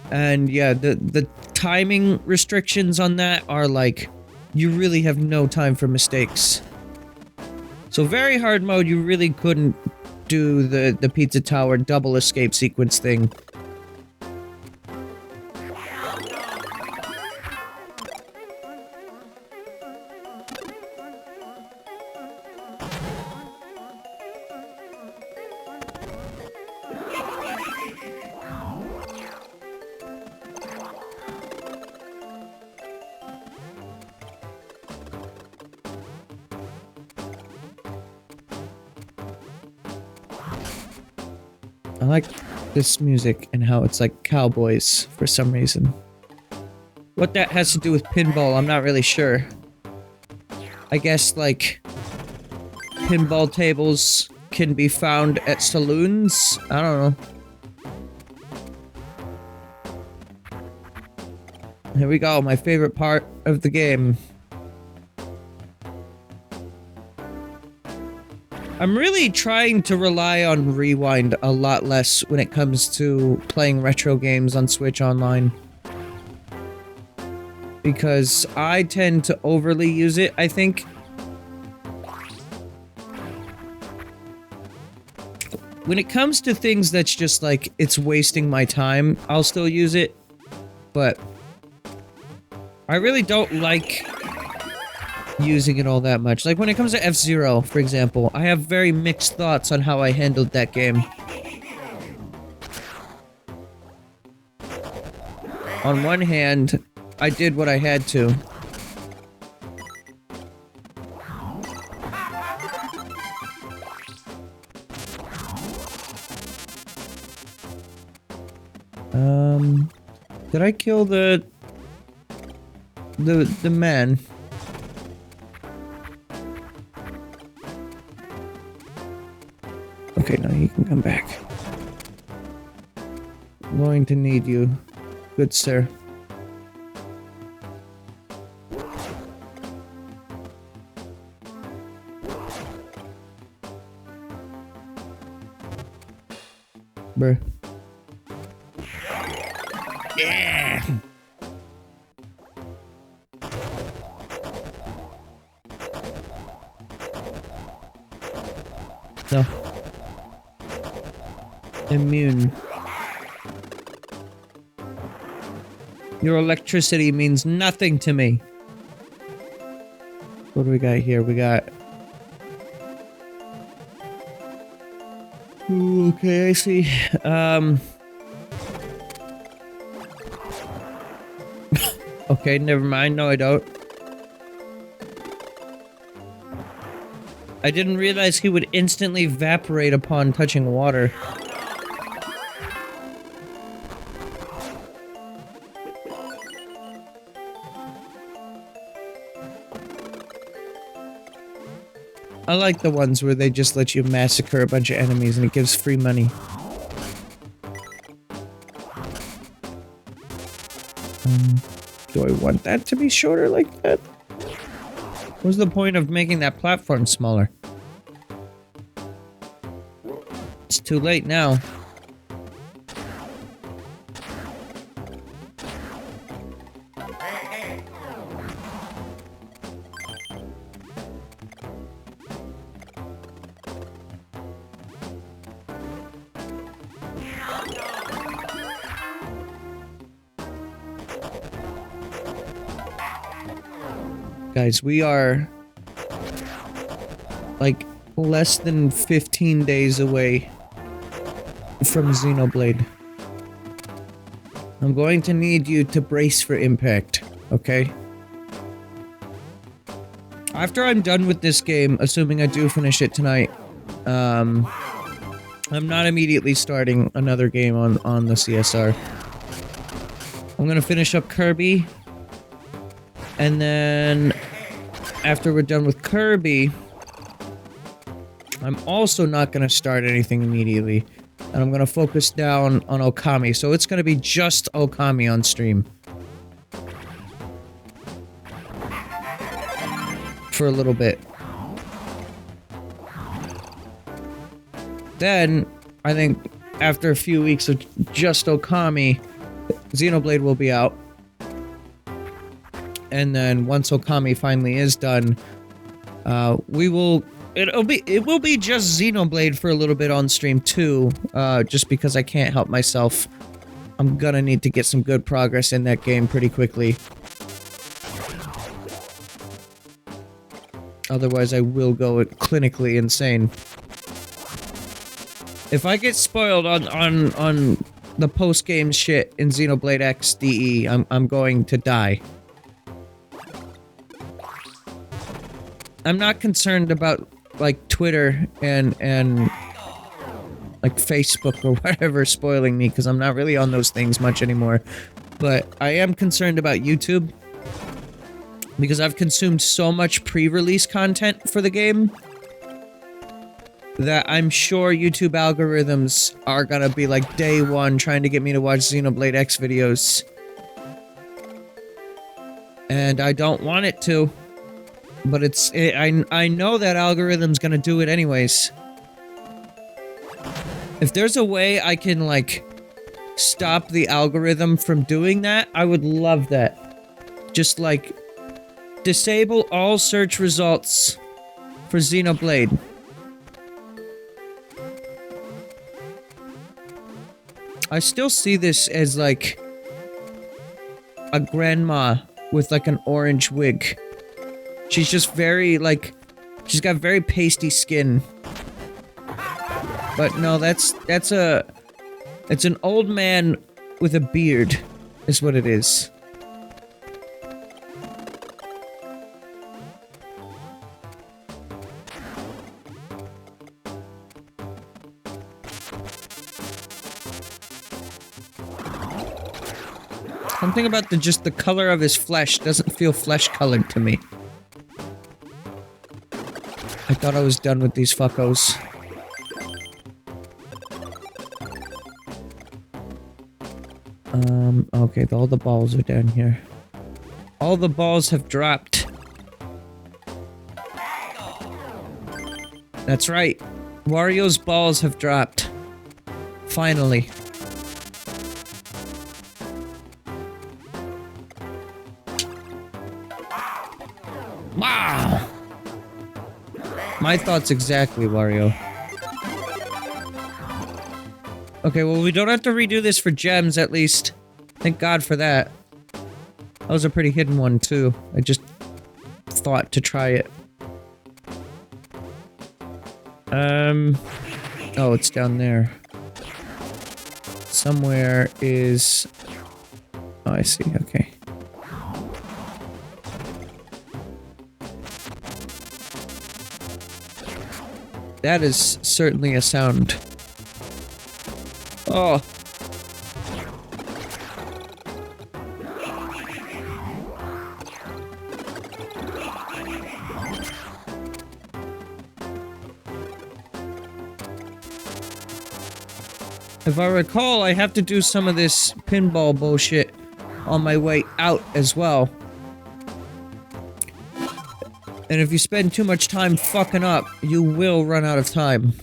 and yeah, the timing restrictions on that are like, you really have no time for mistakes. So very hard mode, you really couldn't do the pizza tower double escape sequence thing. I like this music and how it's like cowboys for some reason. What that has to do with pinball, I'm not really sure. I guess like pinball tables can be found at saloons? I don't know. Here we go, my favorite part of the game. I'm really trying to rely on Rewind a lot less when it comes to playing retro games on Switch Online. Because I tend to overly use it, I think. When it comes to things that's just like, it's wasting my time, I'll still use it. But I really don't like using it all that much. Like when it comes to F-Zero, for example, I have very mixed thoughts on how I handled that game. On one hand, I did what I had to. Did I kill the man? Okay, now you can come back. I'm going to need you, good sir. Bruh. Yeah! No. Immune. Your electricity means nothing to me. What do we got here? We got... Ooh, okay, I see. Okay, never mind. No, I don't. I didn't realize he would instantly evaporate upon touching water. I like the ones where they just let you massacre a bunch of enemies and it gives free money. Do I want that to be shorter like that? What's the point of making that platform smaller? It's too late now. Guys, we are like less than 15 days away from Xenoblade. I'm going to need you to brace for impact, okay? After I'm done with this game, assuming I do finish it tonight, I'm not immediately starting another game on the CSR. I'm gonna finish up Kirby, and then after we're done with Kirby, I'm also not gonna start anything immediately, and I'm gonna focus down on Okami, so it's gonna be just Okami on stream. For a little bit. Then, I think, after a few weeks of just Okami, Xenoblade will be out. And then once Okami finally is done, it will be just Xenoblade for a little bit on stream too, just because I can't help myself. I'm gonna need to get some good progress in that game pretty quickly. Otherwise, I will go clinically insane. If I get spoiled on the post-game shit in Xenoblade X DE, I'm going to die. I'm not concerned about, like, Twitter and like, Facebook or whatever spoiling me, because I'm not really on those things much anymore. But I am concerned about YouTube, because I've consumed so much pre-release content for the game that I'm sure YouTube algorithms are gonna be like day one trying to get me to watch Xenoblade X videos. And I don't want it to. But I know that algorithm's gonna do it anyways. If there's a way I can, like, stop the algorithm from doing that, I would love that. Just, like, disable all search results for Xenoblade. I still see this as, like, a grandma with, like, an orange wig. She's just very, like, she's got very pasty skin. But no, it's an old man with a beard, is what it is. Something about just the color of his flesh doesn't feel flesh-colored to me. I thought I was done with these fuckos. Okay, all the balls are down here. All the balls have dropped. That's right. Wario's balls have dropped. Finally. Wow! My thoughts exactly, Wario. Okay, well, we don't have to redo this for gems, at least. Thank God for that. That was a pretty hidden one, too. I just thought to try it. Oh, it's down there. Somewhere is... Oh, I see, okay. That is certainly a sound. Oh. If I recall, I have to do some of this pinball bullshit on my way out as well. And if you spend too much time fucking up, you will run out of time.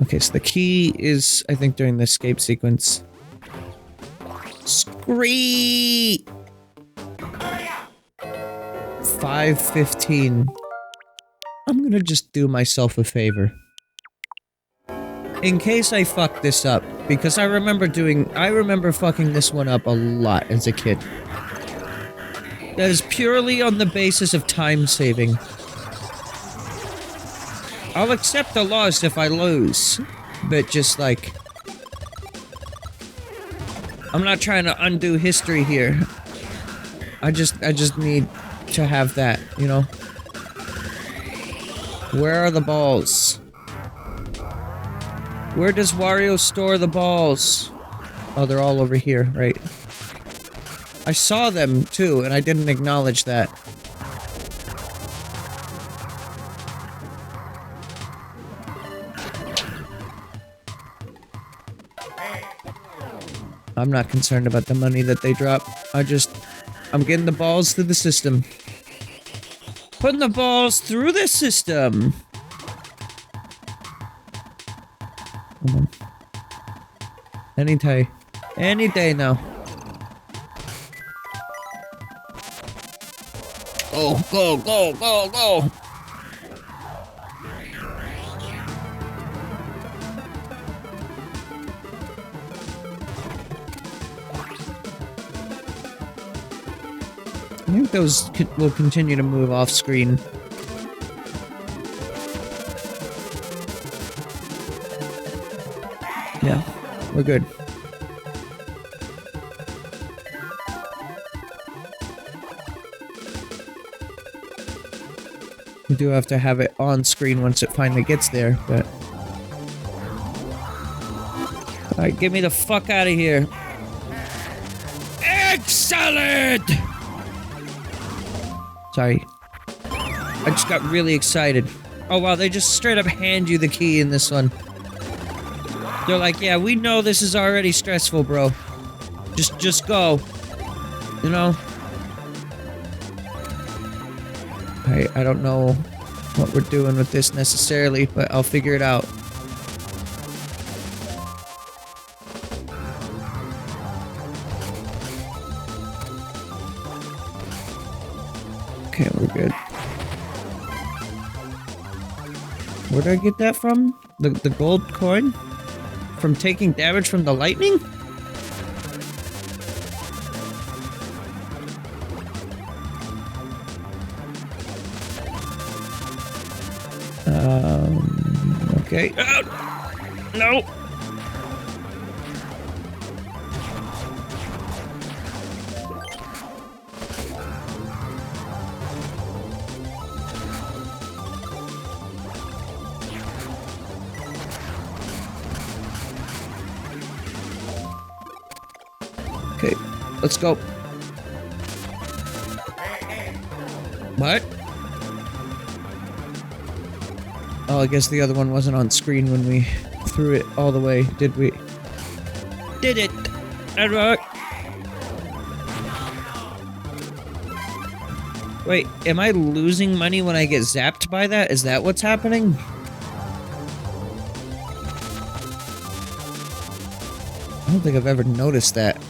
Okay, so the key is, I think, during the escape sequence. Scree! 5:15. I'm gonna just do myself a favor. In case I fuck this up, because I remember fucking this one up a lot as a kid. That is purely on the basis of time saving. I'll accept the loss if I lose, but just like... I'm not trying to undo history here. I just need to have that, you know? Where are the balls? Where does Wario store the balls? Oh, they're all over here, right. I saw them, too, and I didn't acknowledge that. I'm not concerned about the money that they drop. I'm getting the balls through the system. Putting the balls through the system! Come on. Any day. Any day now. Go, go, go, go, go! I think those will continue to move off screen. Yeah, we're good. We do have to have it on screen once it finally gets there, but... Alright, get me the fuck out of here. Excellent! Sorry. I just got really excited. Oh wow, they just straight up hand you the key in this one. They're like, yeah, we know this is already stressful, bro. Just go. You know? I don't know what we're doing with this necessarily, but I'll figure it out. Okay, we're good. Where did I get that from? The gold coin? From taking damage from the lightning? Okay. No! Okay, let's go. What? Oh, I guess the other one wasn't on screen when we threw it all the way, did we? Did it! Alright. Wait, am I losing money when I get zapped by that? Is that what's happening? I don't think I've ever noticed that.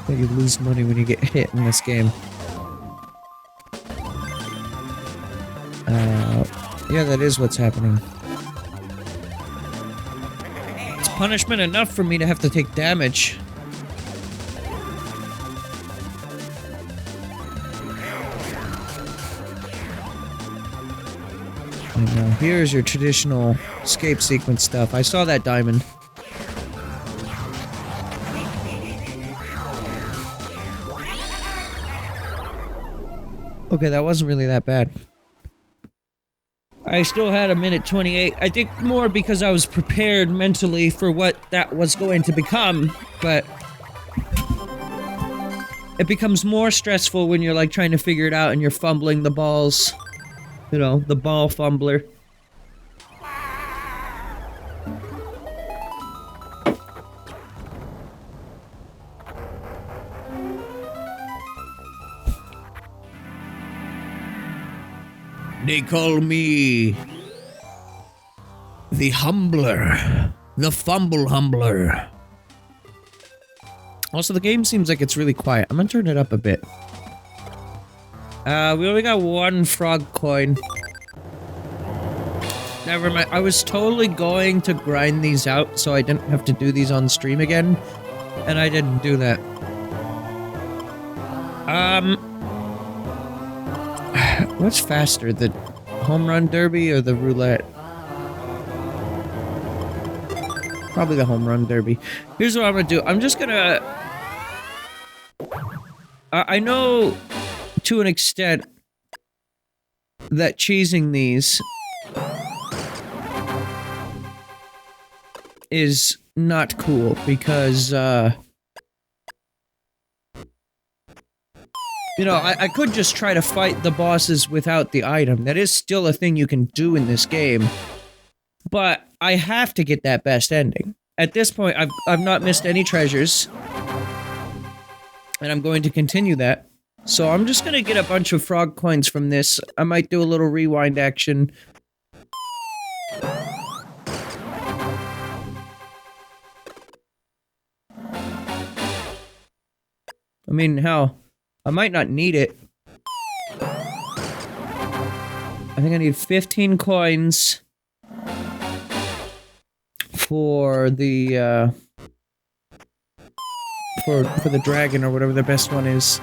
That you lose money when you get hit in this game. Yeah, that is what's happening. It's punishment enough for me to have to take damage. And now here's your traditional escape sequence stuff. I saw that diamond. Okay, that wasn't really that bad. I still had a minute 28. I think more because I was prepared mentally for what that was going to become, but it becomes more stressful when you're like trying to figure it out and you're fumbling the balls. You know, the ball fumbler. They call me the Humbler, the Fumble Humbler. Also, the game seems like it's really quiet. I'm gonna turn it up a bit. We only got one frog coin. Never mind. I was totally going to grind these out so I didn't have to do these on stream again, and I didn't do that. What's faster, the home run derby or the roulette? Probably the home run derby. Here's what I'm gonna do. I'm just gonna... I know, to an extent, that cheesing these is not cool, because, you know, I could just try to fight the bosses without the item. That is still a thing you can do in this game. But I have to get that best ending. At this point, I've not missed any treasures. And I'm going to continue that. So I'm just gonna get a bunch of frog coins from this. I might do a little rewind action. I mean, hell, I might not need it. I think I need 15 coins for the, for the dragon or whatever the best one is.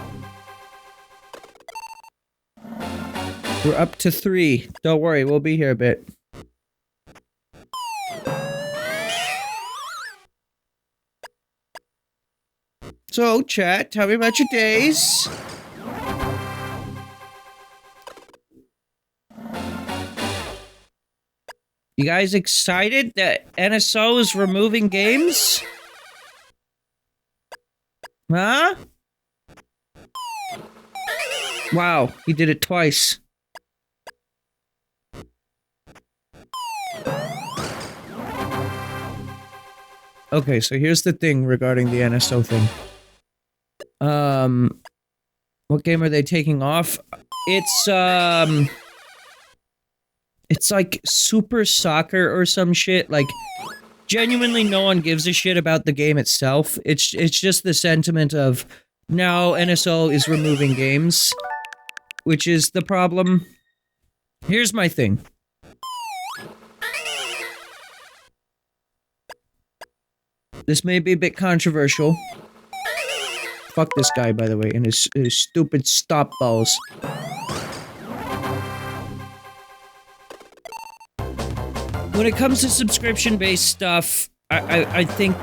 We're up to 3. Don't worry, we'll be here a bit. So, chat, tell me about your days. You guys excited that NSO is removing games? Huh? Wow, he did it twice. Okay, so here's the thing regarding the NSO thing. What game are they taking off? It's like Super Soccer or some shit. Like, genuinely no one gives a shit about the game itself. It's just the sentiment of, now NSO is removing games, which is the problem. Here's my thing. This may be a bit controversial. Fuck this guy, by the way, and his stupid stop balls. When it comes to subscription-based stuff, I think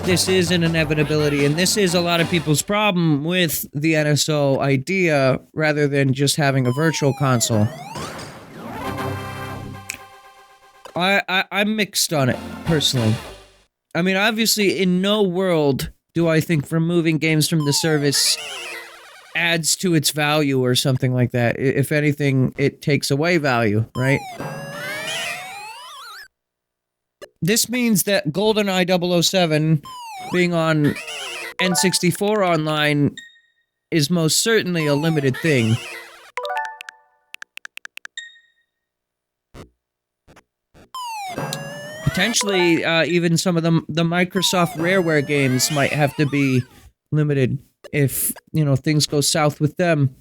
this is an inevitability, and this is a lot of people's problem with the NSO idea, rather than just having a virtual console. I'm mixed on it, personally. I mean, obviously, in no world do I think removing games from the service adds to its value or something like that. If anything, it takes away value, right? This means that GoldenEye 007 being on N64 Online is most certainly a limited thing. Potentially, even some of the Microsoft Rareware games might have to be limited if, you know, things go south with them.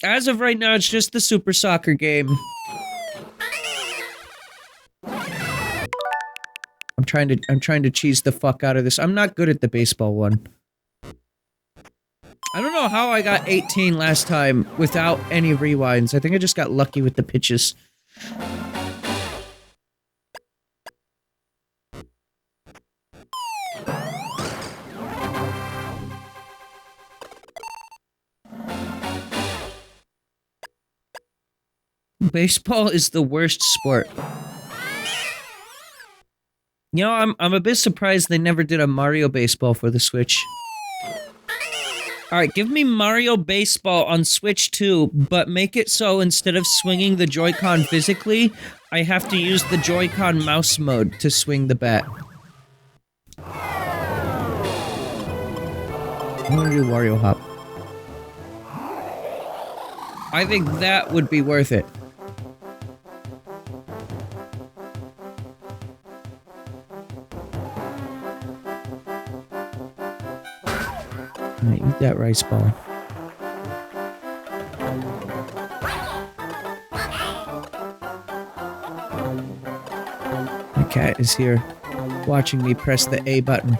As of right now, it's just the Super Soccer game. I'm trying to cheese the fuck out of this. I'm not good at the baseball one. I don't know how I got 18 last time without any rewinds. I think I just got lucky with the pitches. Baseball is the worst sport. You know, I'm a bit surprised they never did a Mario Baseball for the Switch. Alright, give me Mario Baseball on Switch 2, but make it so instead of swinging the Joy-Con physically, I have to use the Joy-Con mouse mode to swing the bat. I'm gonna do Wario Hop. I think that would be worth it. Eat that rice ball. My cat is here, watching me press the A button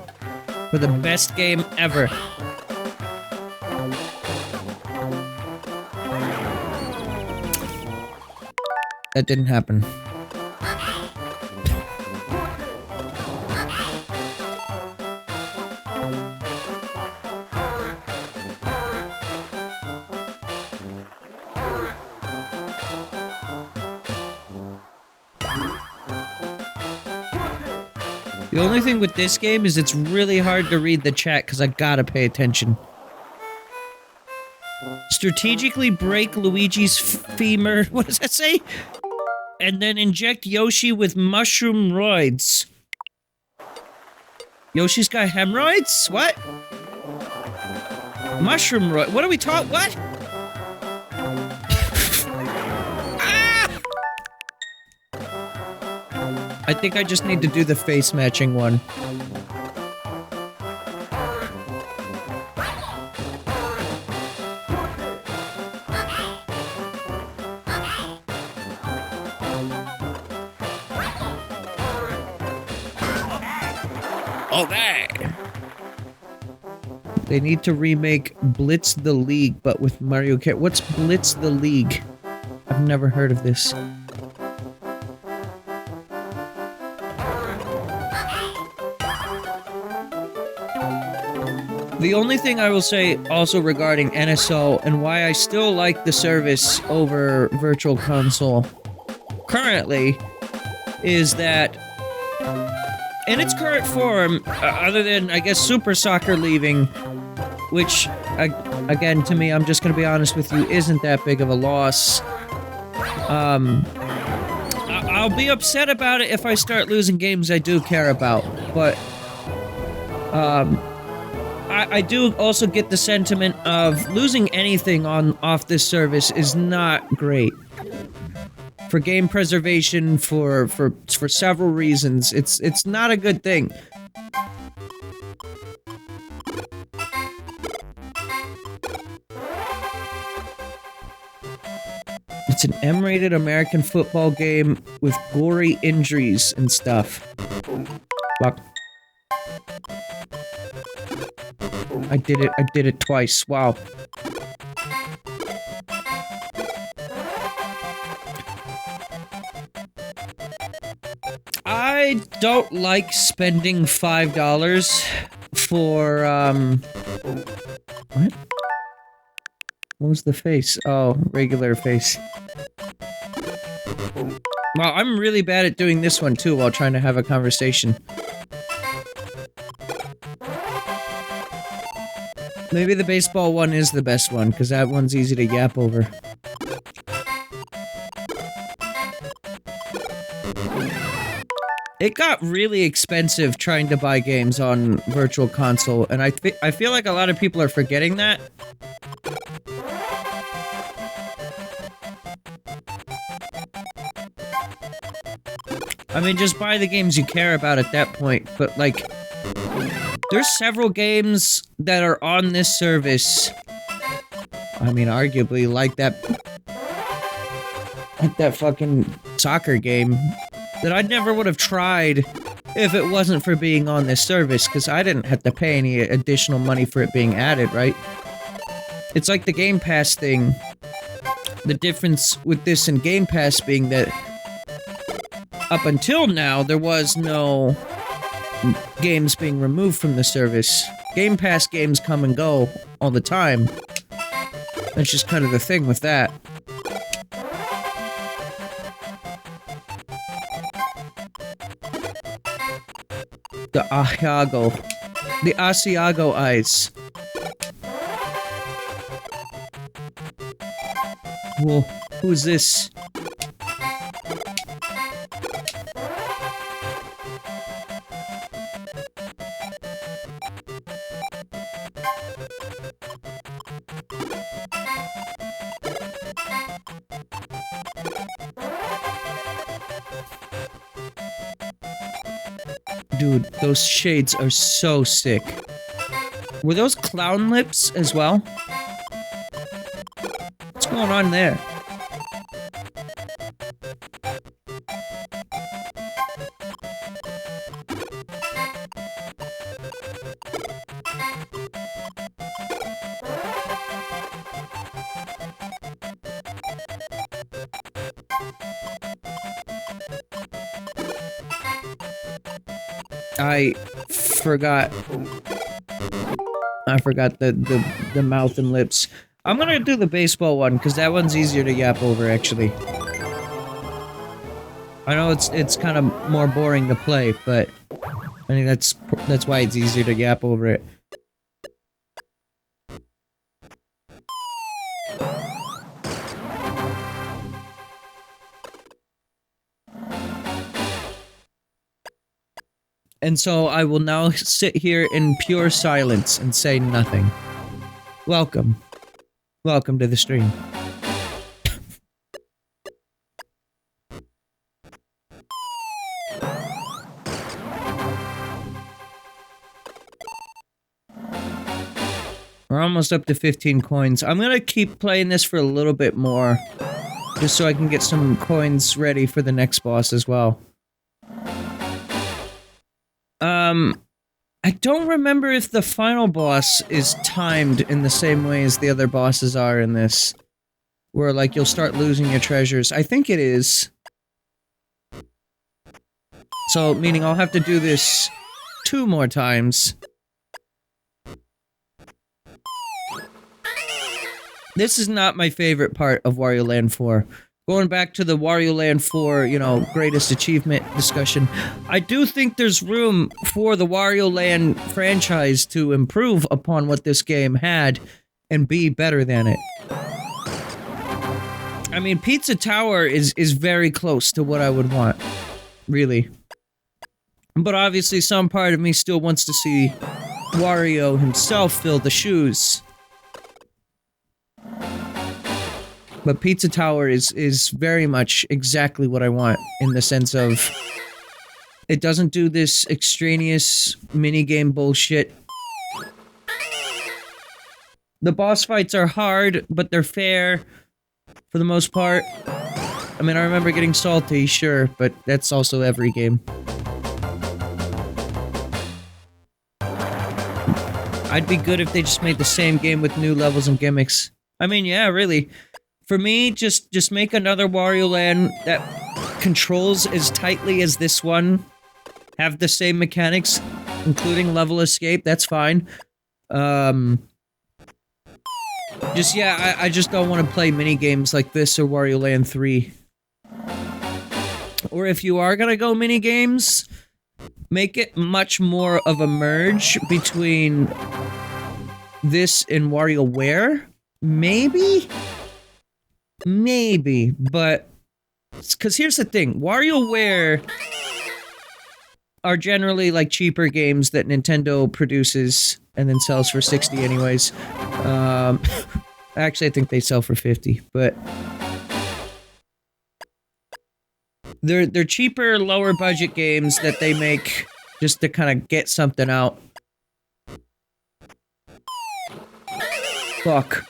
for the best game ever. That didn't happen. The only thing with this game is it's really hard to read the chat because I gotta pay attention. Strategically break Luigi's femur. What does that say? And then inject Yoshi with mushroom roids. Yoshi's got hemorrhoids? What? Mushroom roid. What are we talking? What? I think I just need to do the face matching one. Okay. They need to remake Blitz the League, but with Mario Kart. What's Blitz the League? I've never heard of this. The only thing I will say also regarding NSO and why I still like the service over Virtual Console currently is that in its current form, other than, I guess, Super Soccer leaving, which, again, to me, I'm just gonna be honest with you, isn't that big of a loss. I'll be upset about it if I start losing games I do care about, but, I do also get the sentiment of losing anything off this service is not great. For game preservation, for several reasons, it's not a good thing. It's an M-rated American football game with gory injuries and stuff. Fuck. I did it twice. Wow. I don't like spending $5 for, what? What was the face? Oh, regular face. Wow, I'm really bad at doing this one too while trying to have a conversation. Maybe the baseball one is the best one, because that one's easy to yap over. It got really expensive trying to buy games on Virtual Console, and I feel like a lot of people are forgetting that. I mean, just buy the games you care about at that point, but like... There's several games that are on this service. I mean, arguably, like that fucking soccer game that I never would have tried if it wasn't for being on this service, because I didn't have to pay any additional money for it being added, right? It's like the Game Pass thing. The difference with this and Game Pass being that up until now, there was no games being removed from the service. Game Pass games come and go all the time. That's just kind of the thing with that. The Asiago. The Asiago eyes. Whoa, who's this? Dude, those shades are so sick. Were those clown lips as well? What's going on there? I forgot the mouth and lips. I'm gonna do the baseball one, because that one's easier to yap over, actually. I know it's kind of more boring to play, but I think that's why it's easier to yap over it. And so I will now sit here in pure silence and say nothing. Welcome. Welcome to the stream. We're almost up to 15 coins. I'm gonna keep playing this for a little bit more, just so I can get some coins ready for the next boss as well. I don't remember if the final boss is timed in the same way as the other bosses are in this. Where, like, you'll start losing your treasures. I think it is. So, meaning I'll have to do this 2 more times. This is not my favorite part of Wario Land 4. Going back to the Wario Land 4, you know, greatest achievement discussion, I do think there's room for the Wario Land franchise to improve upon what this game had and be better than it. I mean, Pizza Tower is very close to what I would want. Really. But obviously some part of me still wants to see Wario himself fill the shoes. But Pizza Tower is very much exactly what I want, in the sense of it doesn't do this extraneous minigame bullshit. The boss fights are hard, but they're fair for the most part. I mean, I remember getting salty, sure, but that's also every game. I'd be good if they just made the same game with new levels and gimmicks. I mean, yeah, really. For me, just make another Wario Land that controls as tightly as this one. Have the same mechanics, including level escape, that's fine. Just, yeah, I just don't want to play mini-games like this or Wario Land 3. Or if you are gonna go mini-games, make it much more of a merge between this and WarioWare? Maybe? Maybe, but... Because here's the thing, WarioWare are generally, like, cheaper games that Nintendo produces and then sells for 60 anyways. Actually, I think they sell for 50, but... They're cheaper, lower budget games that they make just to kind of get something out. Fuck.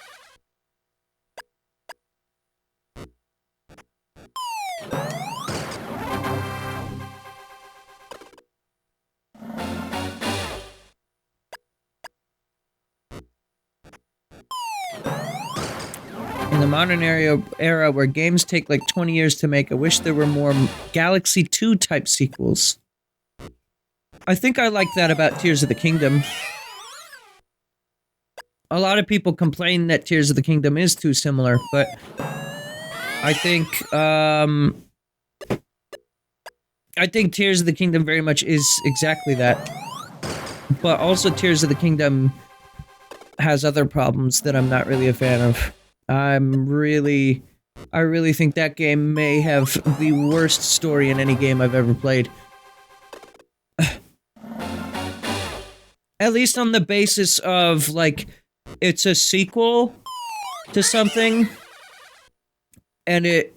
In the modern era where games take like 20 years to make, I wish there were more Galaxy 2 type sequels. I think I like that about Tears of the Kingdom. A lot of people complain that Tears of the Kingdom is too similar, but I think Tears of the Kingdom very much is exactly that. But also Tears of the Kingdom has other problems that I'm not really a fan of. I really think that game may have the worst story in any game I've ever played. At least on the basis of, like, it's a sequel to something, and it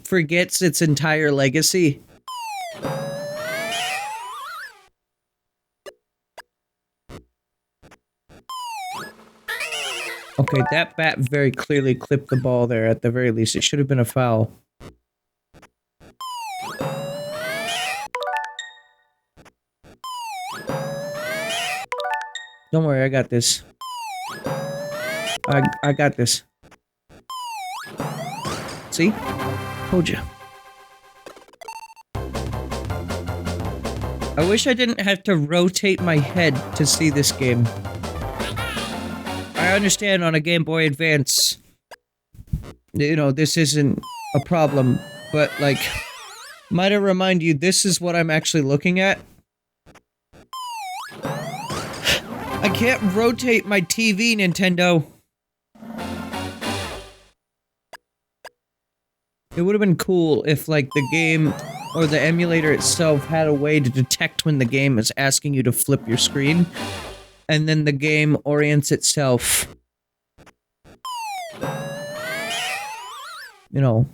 forgets its entire legacy. Okay, that bat very clearly clipped the ball there, at the very least. It should have been a foul. Don't worry, I got this. I got this. See? Told you. I wish I didn't have to rotate my head to see this game. I understand on a Game Boy Advance, you know, this isn't a problem, but, like, might I remind you, this is what I'm actually looking at? I can't rotate my TV, Nintendo. It would have been cool if, like, the game or the emulator itself had a way to detect when the game is asking you to flip your screen, and then the game orients itself, you know,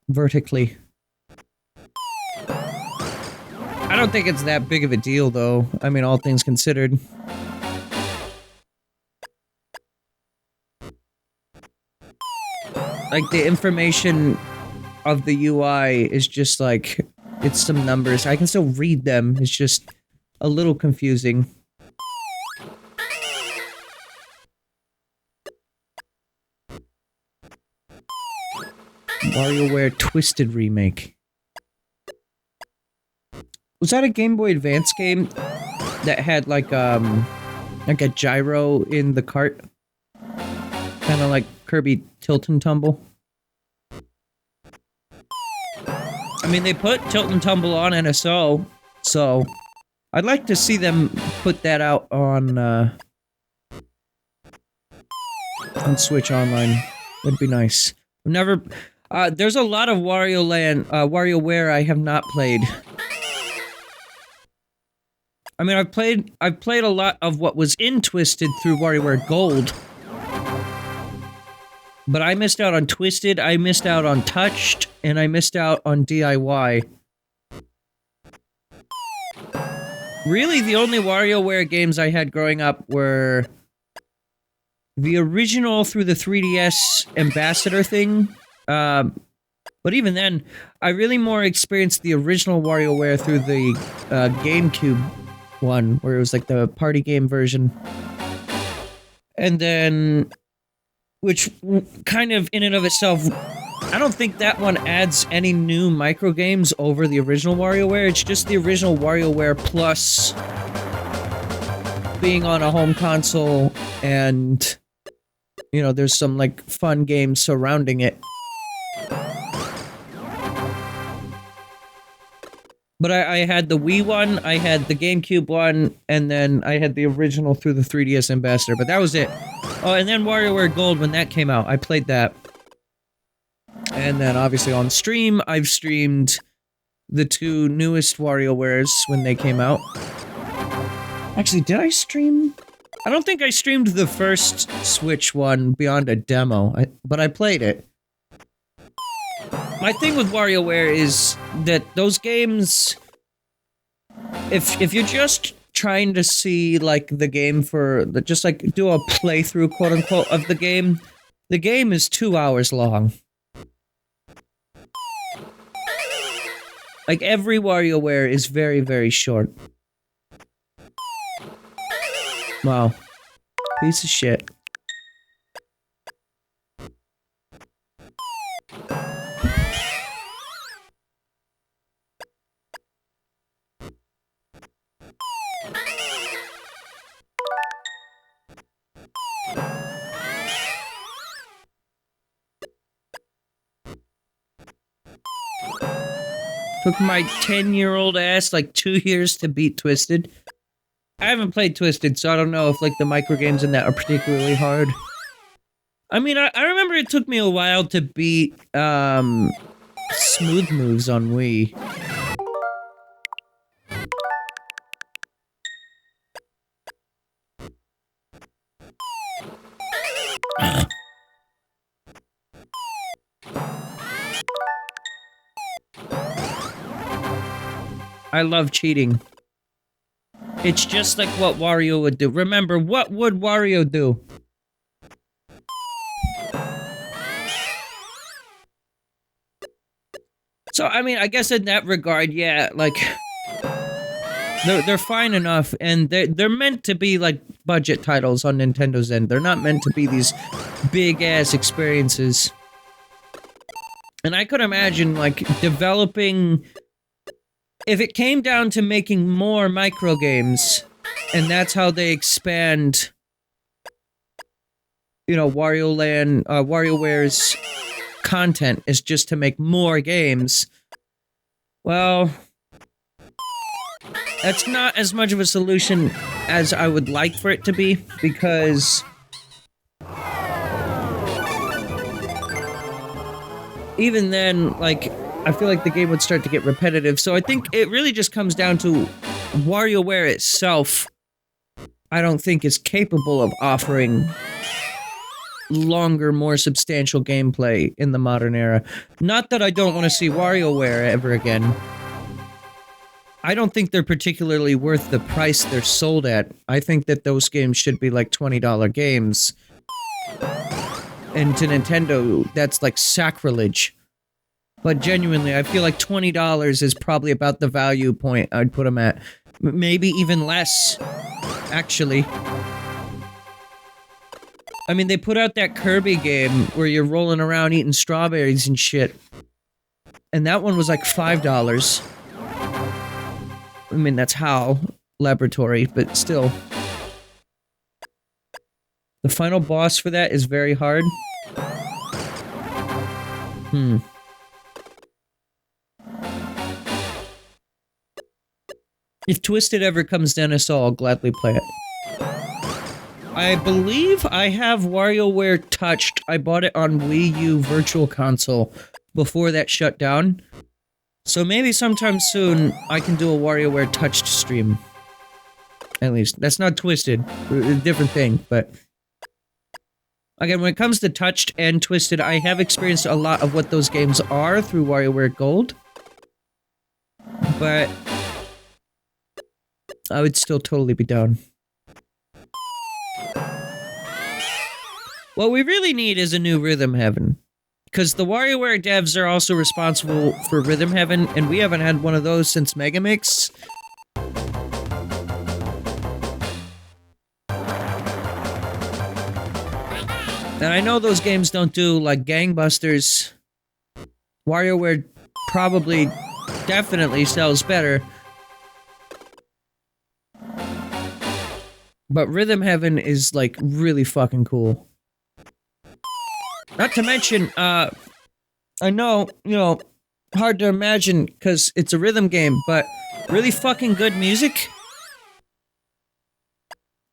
vertically. I don't think it's that big of a deal, though. I mean, all things considered. Like, the information of the UI is just, like, it's some numbers. I can still read them. It's just a little confusing. WarioWare Twisted Remake. Was that a Game Boy Advance game that had like a gyro in the cart? Kind of like Kirby Tilt and Tumble. I mean, they put Tilt and Tumble on NSO, so I'd like to see them put that out on Switch Online. That'd be nice. Never. There's a lot of Wario Land, WarioWare I have not played. I mean, I've played a lot of what was in Twisted through WarioWare Gold. But I missed out on Twisted, I missed out on Touched, and I missed out on DIY. Really, the only WarioWare games I had growing up were the original through the 3DS Ambassador thing. But even then, I really more experienced the original WarioWare through the GameCube one, where it was like the party game version. And then, which kind of in and of itself, I don't think that one adds any new micro games over the original WarioWare. It's just the original WarioWare plus being on a home console, and you know, there's some like fun games surrounding it. But I had the Wii one, I had the GameCube one, and then I had the original through the 3DS Ambassador, but that was it. Oh, and then WarioWare Gold, when that came out, I played that. And then, obviously, on stream, I've streamed the two newest WarioWares when they came out. Actually, did I stream? I don't think I streamed the first Switch one beyond a demo, but I played it. My thing with WarioWare is that those games, if you're just trying to see, like, the game for, just, like, do a playthrough, quote-unquote, of the game is 2 hours long. Like, every WarioWare is very, very short. Wow. Piece of shit. Took my 10-year-old ass like 2 years to beat Twisted. I haven't played Twisted, so I don't know if like the micro games in that are particularly hard. I mean, I remember it took me a while to beat Smooth Moves on Wii. I love cheating. It's just like what Wario would do. Remember, what would Wario do? So, I mean, I guess in that regard, yeah, like, they're fine enough, and they're meant to be, like, budget titles on Nintendo's end. They're not meant to be these big-ass experiences. And I could imagine, like, developing... If it came down to making more micro games, and that's how they expand, you know, Wario Land, WarioWare's content is just to make more games, well, that's not as much of a solution as I would like for it to be, because even then, like, I feel like the game would start to get repetitive, so I think it really just comes down to WarioWare itself. I don't think is capable of offering longer, more substantial gameplay in the modern era. Not that I don't want to see WarioWare ever again. I don't think they're particularly worth the price they're sold at. I think that those games should be like $20 games. And to Nintendo, that's like sacrilege. But genuinely, I feel like $20 is probably about the value point I'd put them at. Maybe even less, actually. I mean, they put out that Kirby game where you're rolling around eating strawberries and shit. And that one was like $5. I mean, that's HAL Laboratory, but still. The final boss for that is very hard. If Twisted ever comes down to Soul, I'll gladly play it. I believe I have WarioWare Touched. I bought it on Wii U Virtual Console before that shut down. So maybe sometime soon I can do a WarioWare Touched stream. At least. That's not Twisted. A different thing, but... Again, when it comes to Touched and Twisted, I have experienced a lot of what those games are through WarioWare Gold. But... I would still totally be down. What we really need is a new Rhythm Heaven. Because the WarioWare devs are also responsible for Rhythm Heaven, and we haven't had one of those since Megamix. And I know those games don't do, like, gangbusters. WarioWare probably, definitely sells better. But Rhythm Heaven is, like, really fucking cool. Not to mention, I know, you know, hard to imagine because it's a rhythm game, but really fucking good music.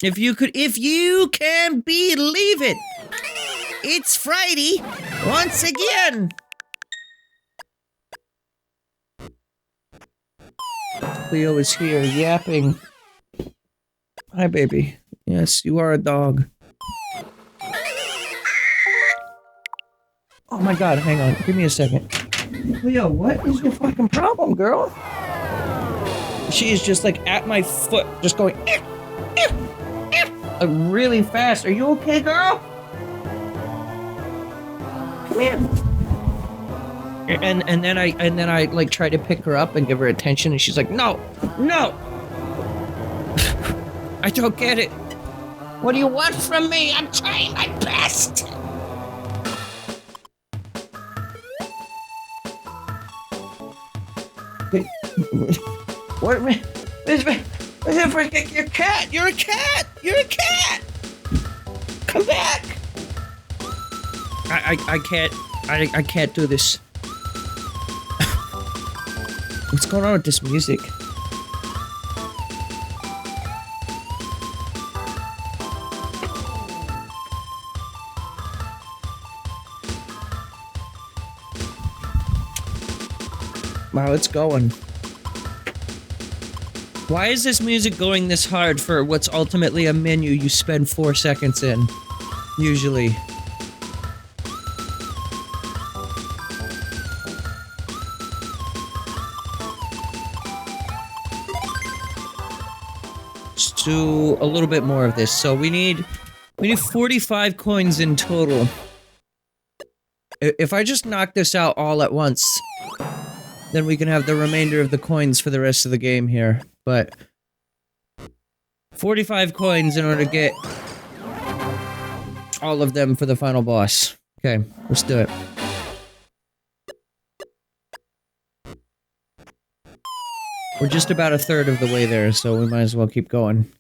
If you can believe it, it's Friday once again. Cleo is here yapping. Hi, baby. Yes, you are a dog. Oh my god, hang on. Give me a second. Cleo, what is your fucking problem, girl? She is just like at my foot, just going really fast. Are you okay, girl? Come here. And then I like try to pick her up and give her attention, and she's like, no, no. I don't get it. What do you want from me? I'm trying my best. What? Your cat! You're a cat! You're a cat! Come back! I can't do this. What's going on with this music? Wow, it's going. Why is this music going this hard for what's ultimately a menu you spend 4 seconds in? Usually. Let's do a little bit more of this. So we need 45 coins in total. If I just knock this out all at once, then we can have the remainder of the coins for the rest of the game here. But 45 coins in order to get all of them for the final boss. Okay, let's do it. We're just about a third of the way there, so we might as well keep going.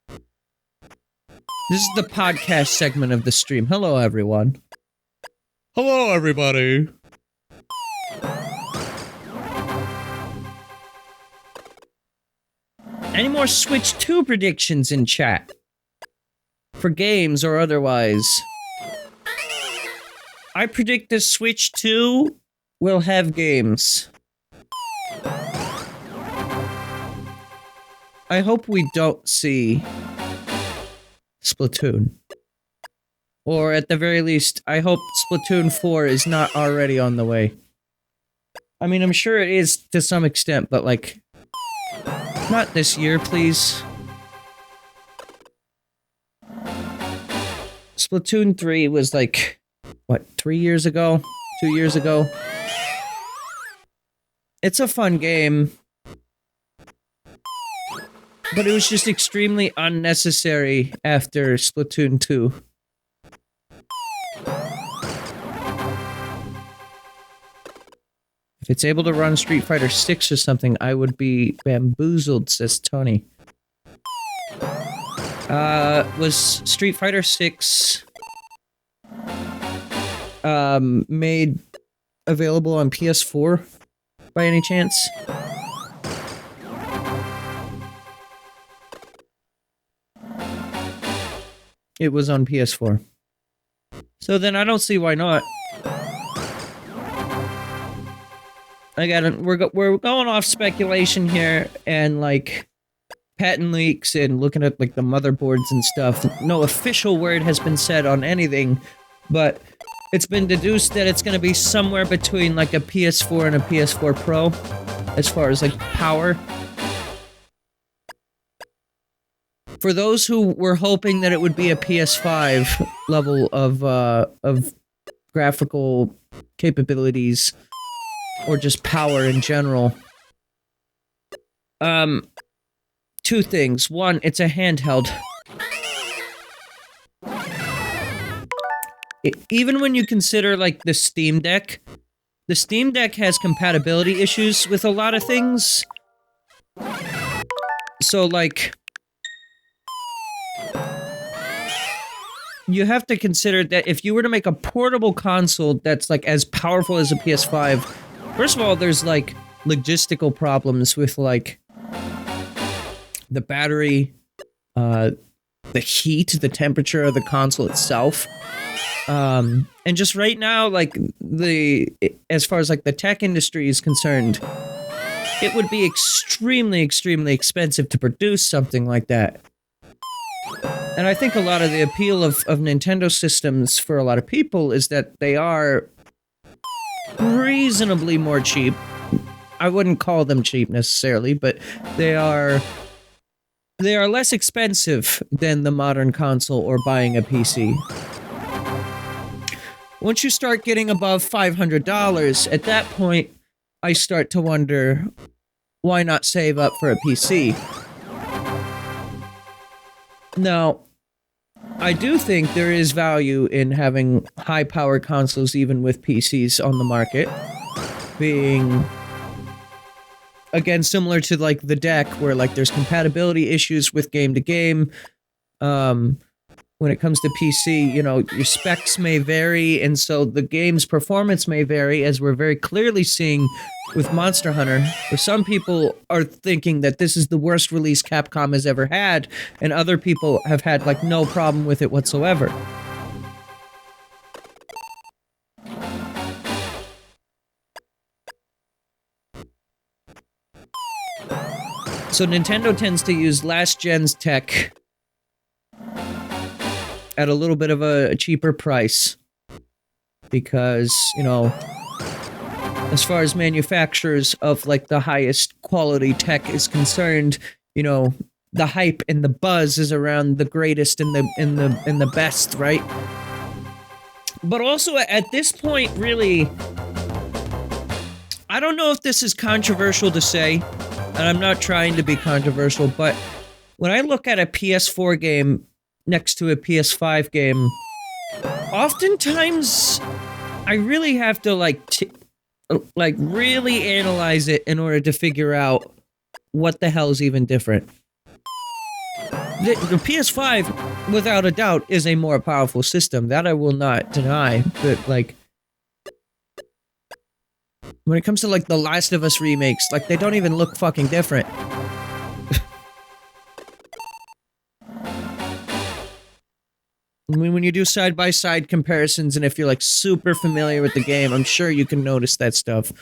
This is the podcast segment of the stream. Hello, everyone. Hello, everybody. Any more Switch 2 predictions in chat? For games or otherwise? I predict the Switch 2 will have games. I hope we don't see Splatoon. Or at the very least, I hope Splatoon 4 is not already on the way. I mean, I'm sure it is to some extent, but like... not this year, please. Splatoon 3 was like, what, 3 years ago? 2 years ago? It's a fun game. But it was just extremely unnecessary after Splatoon 2. If it's able to run Street Fighter 6 or something, I would be bamboozled, says Tony. Was Street Fighter 6 made available on PS4 by any chance? It was on PS4. So then I don't see why not. Again, we're going off speculation here and like patent leaks and looking at like the motherboards and stuff. No official word has been said on anything, but it's been deduced that it's going to be somewhere between like a PS4 and a PS4 Pro as far as like power. For those who were hoping that it would be a PS5 level of graphical capabilities or just power in general, two things. One, it's a handheld. Even when you consider like the Steam Deck has compatibility issues with a lot of things. So like, you have to consider that if you were to make a portable console that's like as powerful as a PS5, first of all, there's like logistical problems with like the battery, the heat, the temperature of the console itself. And just right now, like as far as like the tech industry is concerned, it would be extremely, extremely expensive to produce something like that. And I think a lot of the appeal of Nintendo systems for a lot of people is that they are reasonably more cheap. I wouldn't call them cheap necessarily, but they are less expensive than the modern console or buying a PC. Once you start getting above $500, at that point, I start to wonder, why not save up for a PC? Now, I do think there is value in having high-power consoles even with PCs on the market. Being, again, similar to like the deck, where like there's compatibility issues with game to game. When it comes to PC, you know, your specs may vary, and so the game's performance may vary, as we're very clearly seeing with Monster Hunter, where some people are thinking that this is the worst release Capcom has ever had, and other people have had, like, no problem with it whatsoever. So Nintendo tends to use last gen's tech at a little bit of a cheaper price because, you know, as far as manufacturers of like the highest quality tech is concerned, you know, the hype and the buzz is around the greatest and the best, right? But also at this point, really, I don't know if this is controversial to say, and I'm not trying to be controversial, but when I look at a PS4 game next to a PS5 game, oftentimes I really have to like really analyze it in order to figure out what the hell's even different. The PS5, without a doubt, is a more powerful system. That I will not deny. But like, when it comes to like the Last of Us remakes, like they don't even look fucking different. I mean, when you do side-by-side comparisons, and if you're, like, super familiar with the game, I'm sure you can notice that stuff.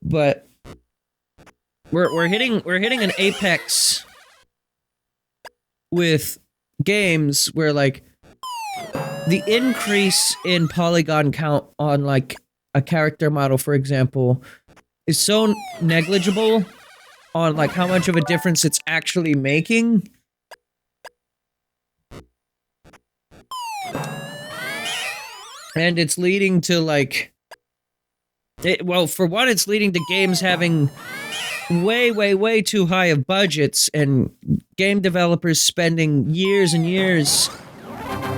But we're hitting an apex with games where, like, the increase in polygon count on, like, a character model, for example, is so negligible on, like, how much of a difference it's actually making. And it's leading to, like... well, for one, it's leading to games having way too high of budgets, and game developers spending years and years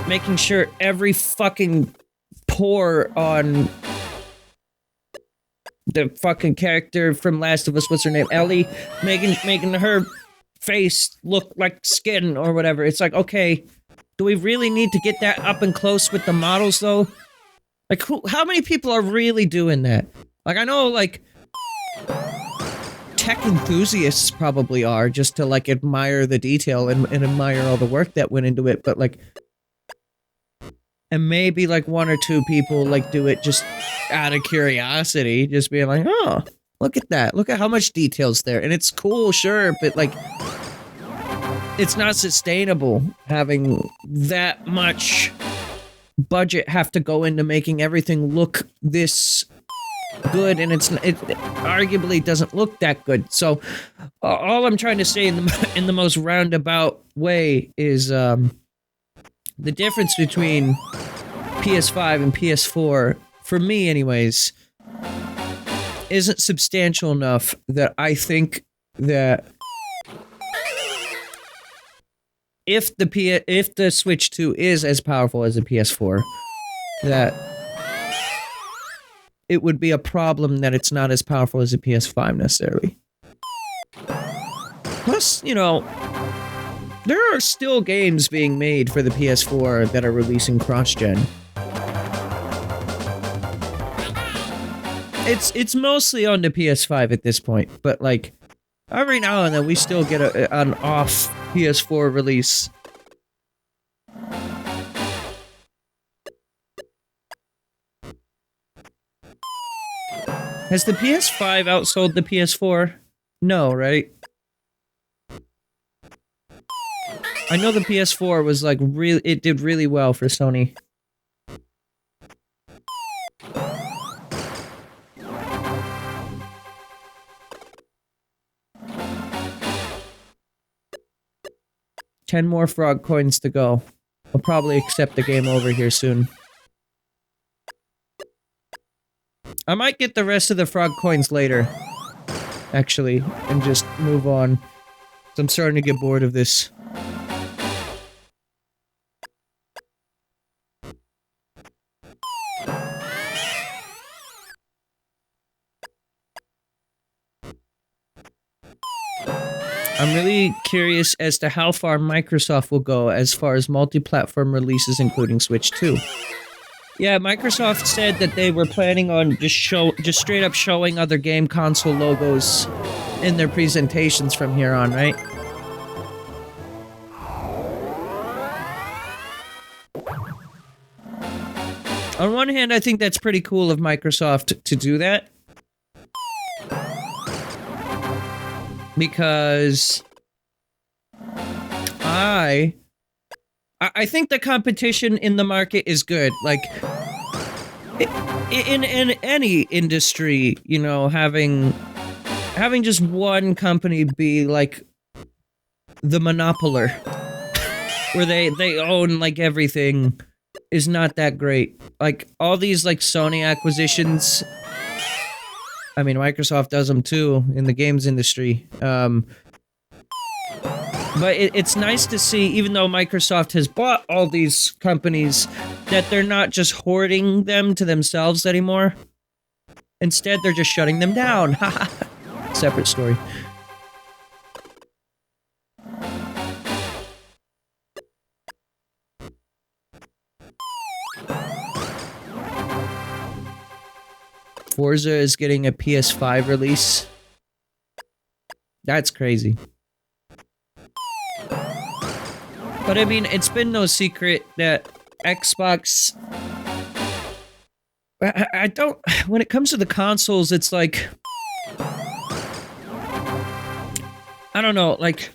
making sure every fucking pore on the fucking character from Last of Us, what's her name, Ellie, making her face look like skin or whatever. It's like, okay, do we really need to get that up and close with the models though? Like, how many people are really doing that? Like, I know, like, tech enthusiasts probably are, just to, like, admire the detail and admire all the work that went into it, but, like, and maybe, like, one or two people, like, do it just out of curiosity, just being like, oh, look at that, look at how much detail's there, and it's cool, sure, but, like, it's not sustainable having that much budget have to go into making everything look this good, and it arguably doesn't look that good. So all I'm trying to say in the most roundabout way is the difference between PS5 and PS4, for me anyways, isn't substantial enough that I think that if the Switch 2 is as powerful as the PS4, that it would be a problem that it's not as powerful as the PS5 necessarily. Plus, you know, there are still games being made for the PS4 that are releasing cross-gen. It's mostly on the PS5 at this point, but like, every now and then we still get an off PS4 release. Has the PS5 outsold the PS4? No, right? I know the PS4 was like it did really well for Sony. $10 more frog coins to go. I'll probably accept the game over here soon. I might get the rest of the frog coins later, actually, and just move on. I'm starting to get bored of this. I'm really curious as to how far Microsoft will go as far as multi-platform releases, including Switch 2. Yeah, Microsoft said that they were planning on just straight up showing other game console logos in their presentations from here on, right? On one hand, I think that's pretty cool of Microsoft to do that. Because I think the competition in the market is good. Like, in any industry, you know, having just one company be like the monopoler, where they own like everything, is not that great. Like, all these like Sony acquisitions, I mean, Microsoft does them too in the games industry. But it's nice to see, even though Microsoft has bought all these companies, that they're not just hoarding them to themselves anymore. Instead, they're just shutting them down. Separate story. Forza is getting a PS5 release. That's crazy. But I mean, it's been no secret that Xbox... I don't... When it comes to the consoles, it's like... I don't know, like...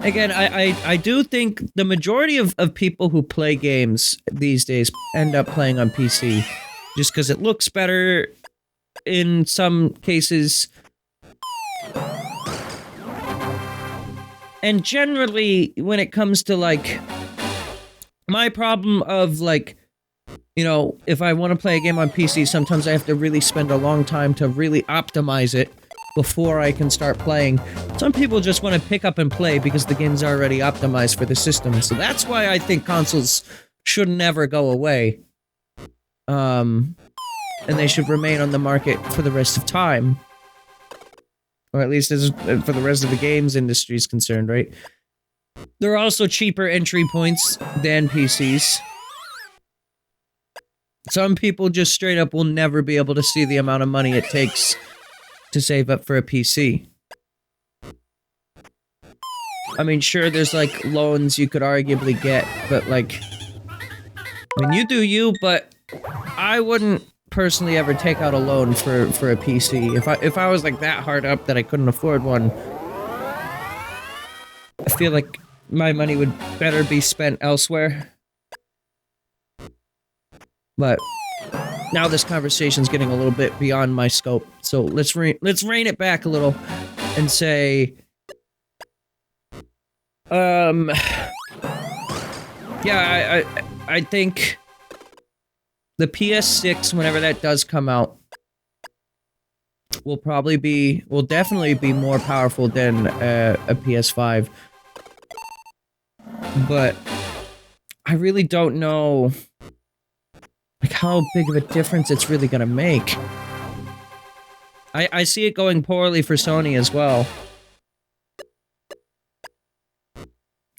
Again, I do think the majority of people who play games these days end up playing on PC. Just because it looks better in some cases. And generally, when it comes to, like, my problem of, like, you know, if I want to play a game on PC, sometimes I have to really spend a long time to really optimize it. before I can start playing. Some people just want to pick up and play because the game's already optimized for the system. So that's why I think consoles should never go away. And they should remain on the market for the rest of time. Or at least as for the rest of the games industry is concerned, right? There are also cheaper entry points than PCs. Some people just straight up will never be able to see the amount of money it takes to save up for a PC. I mean, sure, there's, like, loans you could arguably get, but, like... I mean, you do you, but I wouldn't personally ever take out a loan for a PC. If I was, like, that hard up that I couldn't afford one, I feel like my money would better be spent elsewhere. But now this conversation's getting a little bit beyond my scope, so let's rein it back a little and say, yeah, I think the PS6, whenever that does come out, will definitely be more powerful than a PS5. But I really don't know, like, how big of a difference it's really gonna make. I see it going poorly for Sony as well.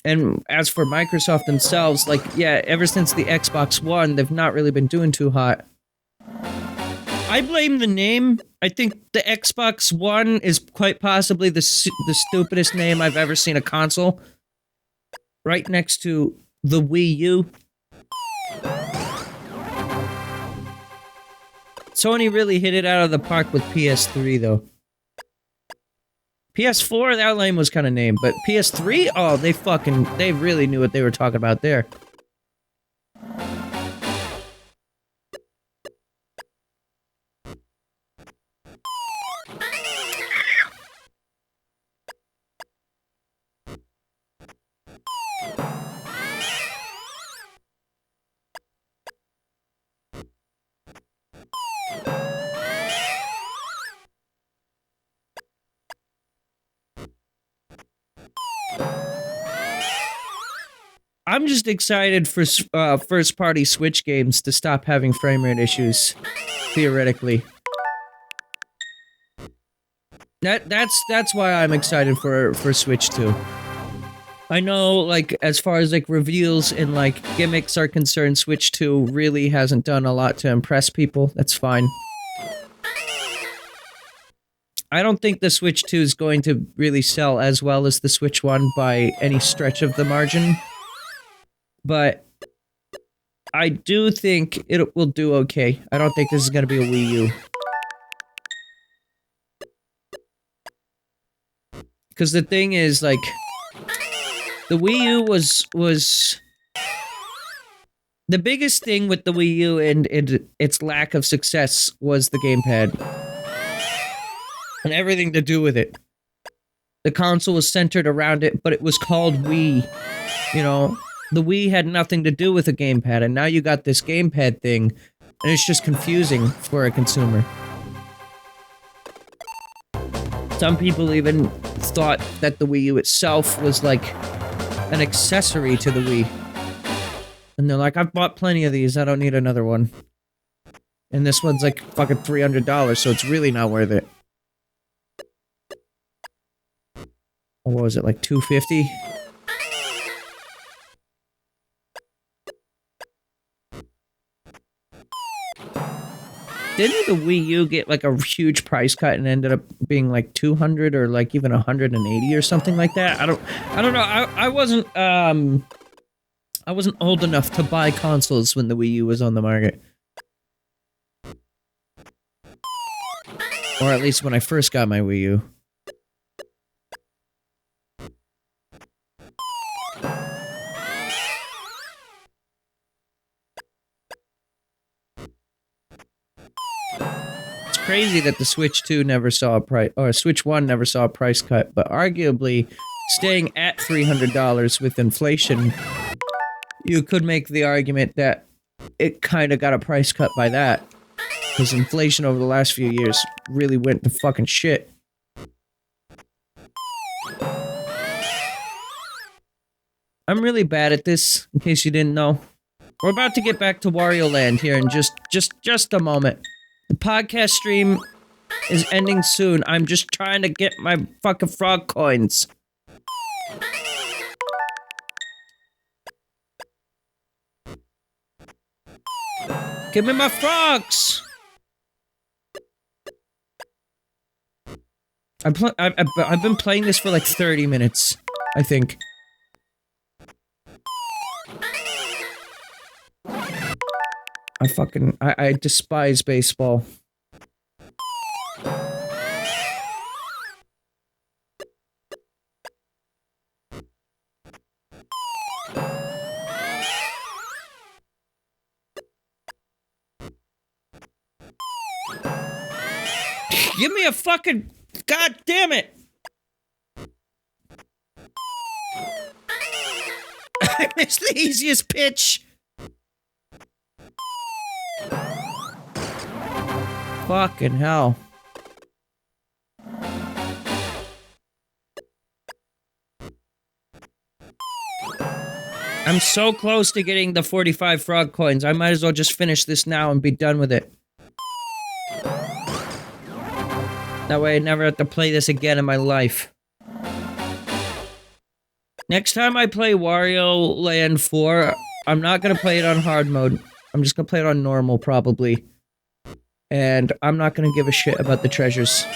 And as for Microsoft themselves, like, yeah, ever since the Xbox One, they've not really been doing too hot. I blame the name. I think the Xbox One is quite possibly the stupidest name I've ever seen a console. Right next to the Wii U. Sony really hit it out of the park with PS3, though. PS4, that lane was kind of named, but PS3? Oh, they really knew what they were talking about there. I'm just excited for first-party Switch games to stop having frame rate issues, theoretically. That's why I'm excited for Switch 2. I know, like, as far as, like, reveals and, like, gimmicks are concerned, Switch 2 really hasn't done a lot to impress people. That's fine. I don't think the Switch 2 is going to really sell as well as the Switch 1 by any stretch of the margin. But I do think it will do okay. I don't think this is going to be a Wii U. Because the thing is, like, the Wii U was... The biggest thing with the Wii U and its lack of success was the gamepad. And everything to do with it. The console was centered around it, but it was called Wii. You know? The Wii had nothing to do with a gamepad, and now you got this gamepad thing, and it's just confusing for a consumer. Some people even thought that the Wii U itself was like an accessory to the Wii. And they're like, I've bought plenty of these, I don't need another one. And this one's like fucking $300, so it's really not worth it. Or what was it, like $250? Didn't the Wii U get like a huge price cut and ended up being like 200 or like even 180 or something like that? I don't know. I wasn't old enough to buy consoles when the Wii U was on the market. Or at least when I first got my Wii U. Crazy that the Switch 2 never saw a price, or Switch 1 never saw a price cut, but arguably staying at $300 with inflation, you could make the argument that it kind of got a price cut by that, because inflation over the last few years really went to fucking shit. I'm really bad at this, in case you didn't know. We're about to get back to Wario Land here in just a moment. The podcast stream is ending soon. I'm just trying to get my fucking frog coins. Give me my frogs! I've been playing this for like 30 minutes, I think. I despise baseball. Give me a fucking... God damn it! I missed the easiest pitch! Fucking hell. I'm so close to getting the 45 frog coins. I might as well just finish this now and be done with it. That way I never have to play this again in my life. Next time I play Wario Land 4, I'm not gonna play it on hard mode. I'm just gonna play it on normal, probably. And I'm not gonna give a shit about the treasures.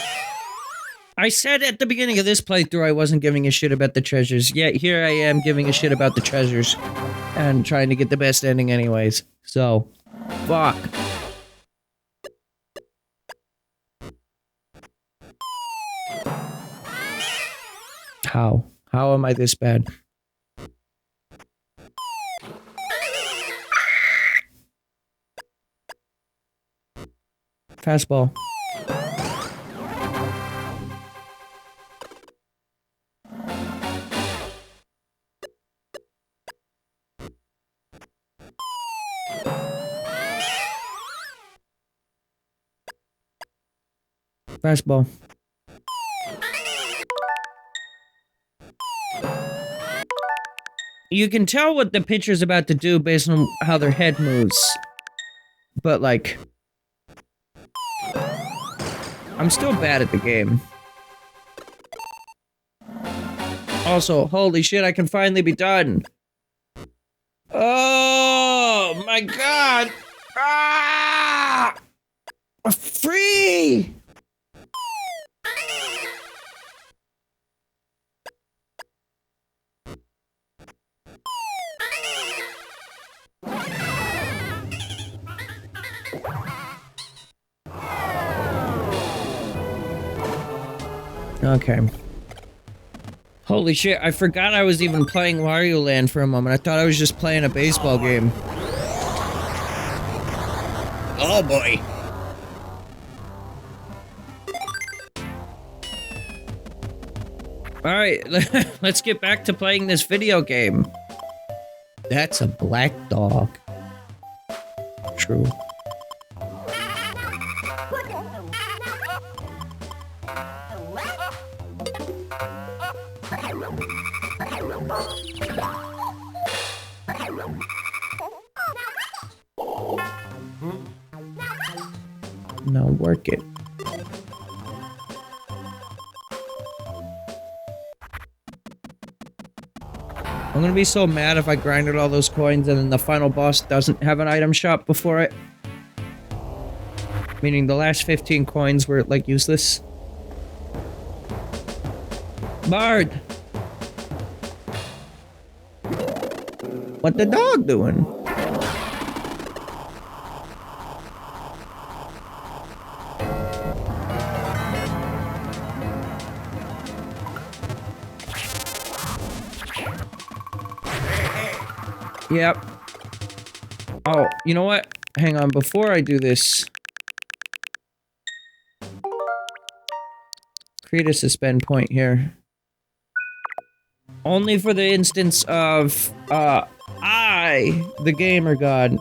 I said at the beginning of this playthrough I wasn't giving a shit about the treasures, yet here I am giving a shit about the treasures. And trying to get the best ending anyways. So, fuck. How? How am I this bad? Fastball. Fastball. You can tell what the pitcher's about to do based on how their head moves. But, like... I'm still bad at the game. Also, holy shit, I can finally be done. Oh, my God! Ah! Free! Okay. Holy shit, I forgot I was even playing Wario Land for a moment. I thought I was just playing a baseball game. Oh boy. Alright, let's get back to playing this video game. That's a black dog. True. Now work it. I'm gonna be so mad if I grinded all those coins and then the final boss doesn't have an item shop before it. Meaning the last 15 coins were, like, useless. Bard! What the dog doing? Yep. Oh, you know what? Hang on, before I do this... Create a suspend point here. Only for the instance of, I, the gamer god,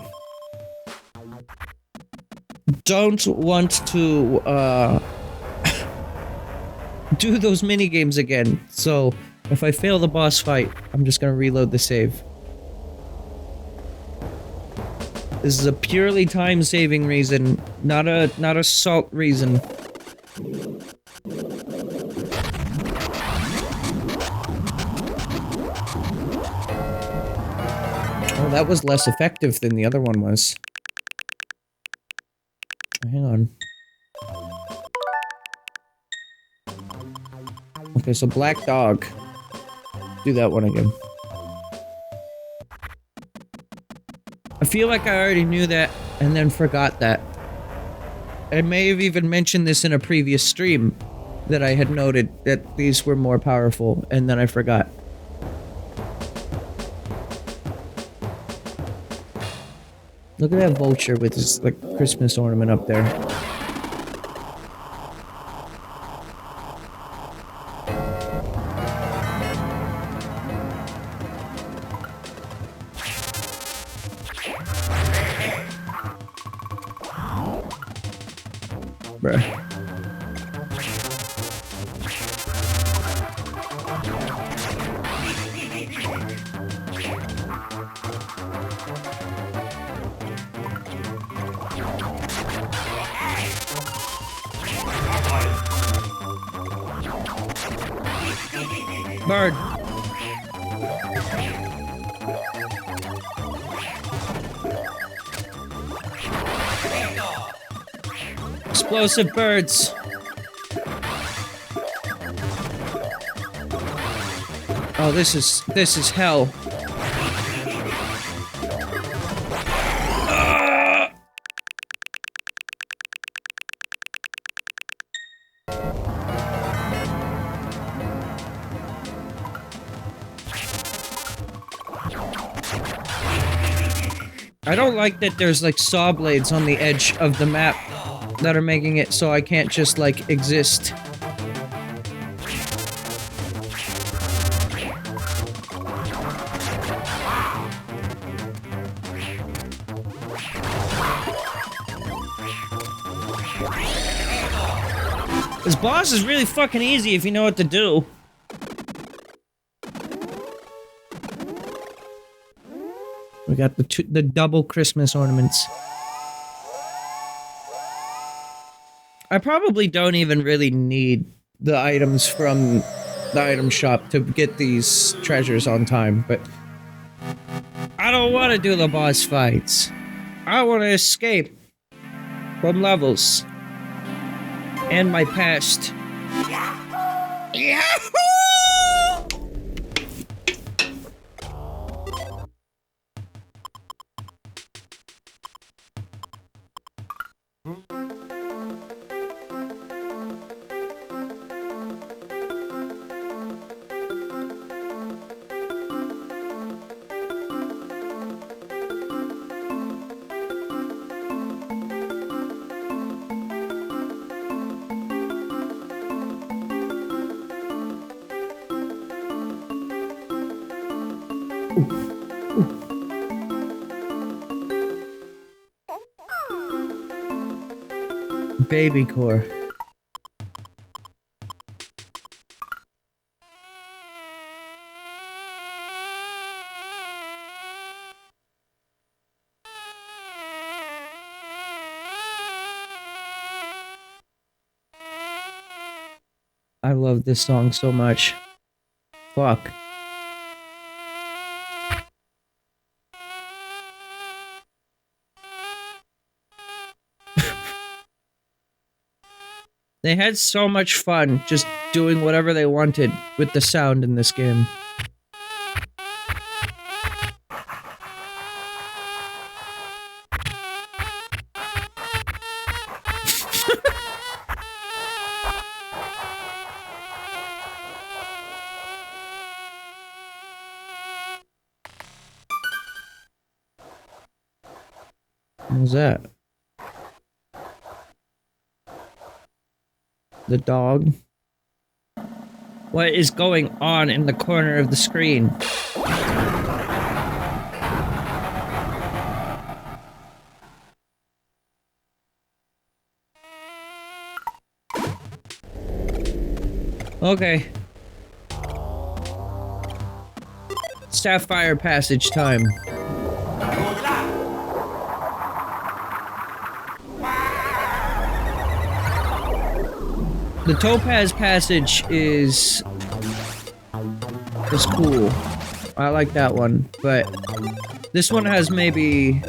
don't want to, do those mini games again. So, If I fail the boss fight, I'm just gonna reload the save. This is a purely time-saving reason, not a salt reason. Oh, that was less effective than the other one was. Hang on. Okay, so black dog. Do that one again. I feel like I already knew that and then forgot that. I may have even mentioned this in a previous stream that I had noted that these were more powerful and then I forgot. Look at that vulture with his like Christmas ornament up there. Bruh. Bird. Explosive birds. Oh, this is hell. I don't like that there's like saw blades on the edge of the map that are making it so I can't just like exist. This boss is really fucking easy if you know what to do. We got the double Christmas ornaments. I probably don't even really need the items from the item shop to get these treasures on time, but I don't want to do the boss fights. I want to escape from levels and my past. Yahoo! Baby core. I love this song so much. Fuck. They had so much fun just doing whatever they wanted with the sound in this game. What was that? The dog. What is going on in the corner of the screen? Okay. Sapphire Passage time. The Topaz Passage is cool. I like that one, but this one has maybe